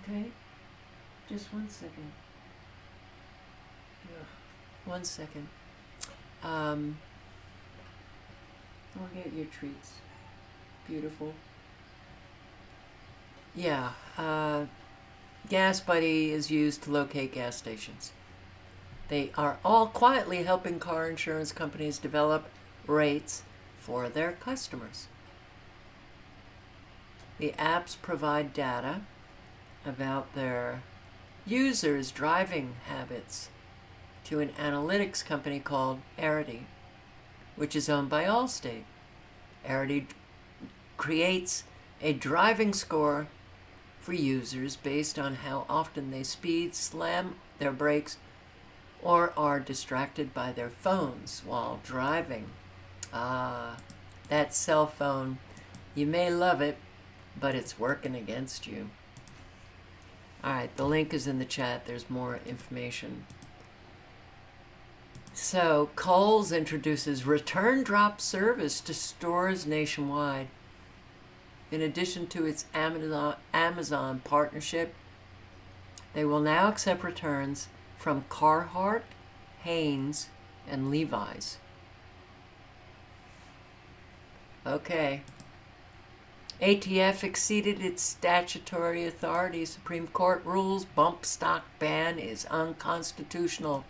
Okay? Just 1 second. Ugh. 1 second. I'll get your treats. Beautiful. Yeah. Gas Buddy is used to locate gas stations. They are all quietly helping car insurance companies develop rates for their customers. The apps provide data about their users' driving habits to an analytics company called Arity, which is owned by Allstate. Arity creates a driving score for users based on how often they speed, slam their brakes, or are distracted by their phones while driving. That cell phone, you may love it, but it's working against you. All right, the link is in the chat. There's more information. So, Kohl's introduces return drop service to stores nationwide. In addition to its Amazon partnership, they will now accept returns from Carhartt, Hanes, and Levi's. Okay. ATF exceeded its statutory authority. Supreme Court rules bump stock ban is unconstitutional.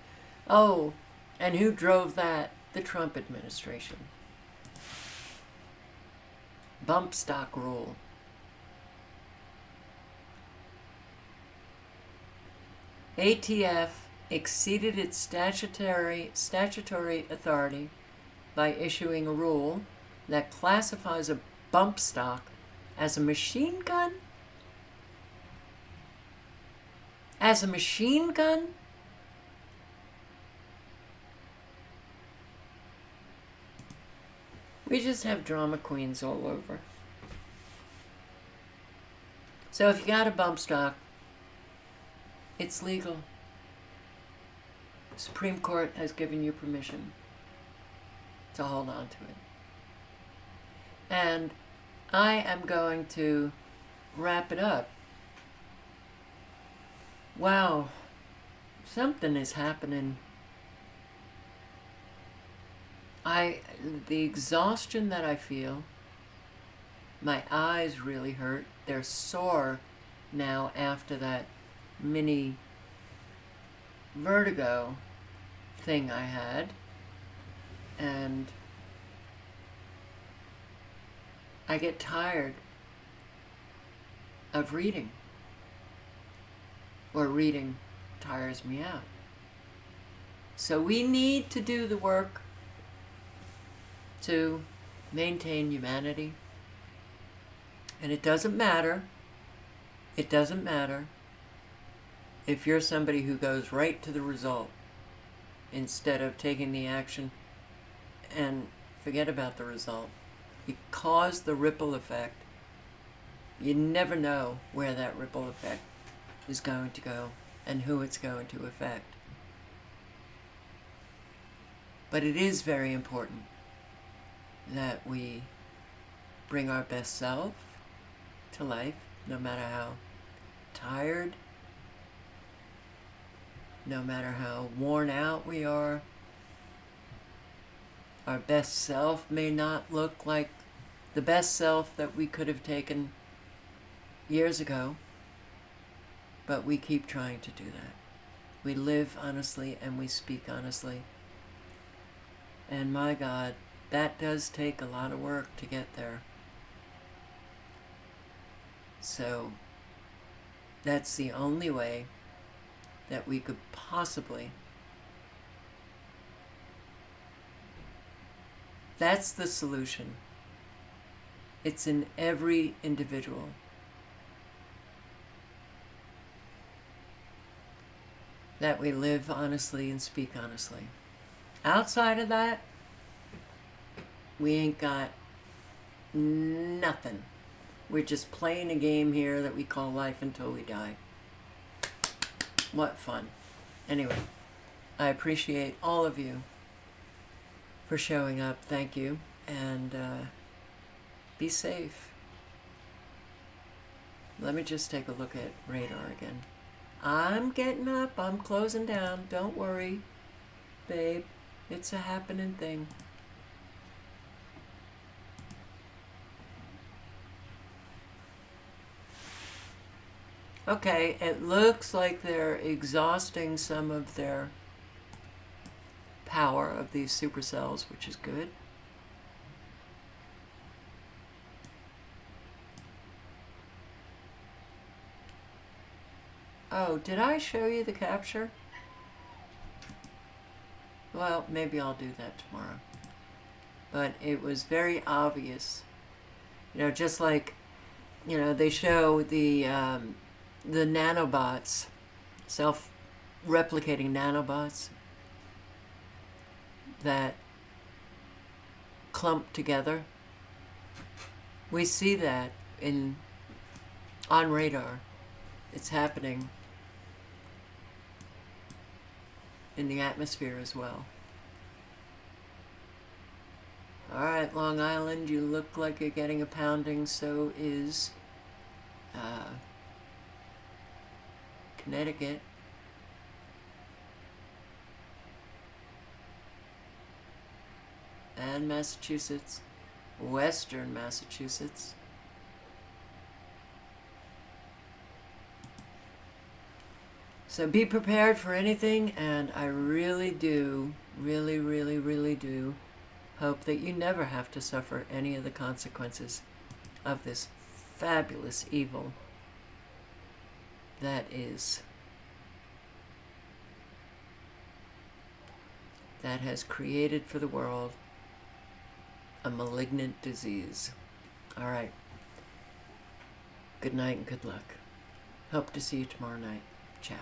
Oh, and who drove that? The Trump administration. Bump stock rule. ATF exceeded its statutory authority by issuing a rule that classifies a bump stock as a machine gun? As a machine gun? We just have drama queens all over. So if you got a bump stock, it's legal. The Supreme Court has given you permission to hold on to it. And I am going to wrap it up. Wow, something is happening. The exhaustion that I feel, my eyes really hurt. They're sore now after that mini vertigo thing I had, and I get tired of reading, or reading tires me out. So we need to do the work to maintain humanity. And it doesn't matter if you're somebody who goes right to the result instead of taking the action and forget about the result. You cause the ripple effect. You never know where that ripple effect is going to go and who it's going to affect. But it is very important that we bring our best self to life, no matter how tired, no matter how worn out we are. Our best self may not look like the best self that we could have taken years ago, but we keep trying to do that. We live honestly and we speak honestly. And my God, that does take a lot of work to get there. So that's the only way that we could possibly. That's the solution. It's in every individual. That we live honestly and speak honestly. Outside of that, we ain't got nothing. We're just playing a game here that we call life until we die. What fun. Anyway, I appreciate all of you for showing up. Thank you. And be safe. Let me just take a look at radar again. I'm getting up. I'm closing down. Don't worry, babe. It's a happening thing. Okay, it looks like they're exhausting some of their power of these supercells, which is good. Oh, did I show you the capture? Well, maybe I'll do that tomorrow. But it was very obvious. You know, just like, you know, they show the nanobots, self-replicating nanobots that clump together. We see that on radar. It's happening in the atmosphere as well. All right, Long Island, you look like you're getting a pounding. So is Connecticut. And Massachusetts, Western Massachusetts. So be prepared for anything, and I really do, really do hope that you never have to suffer any of the consequences of this fabulous evil that has created for the world a malignant disease. All right. Good night and good luck. Hope to see you tomorrow night. Ciao.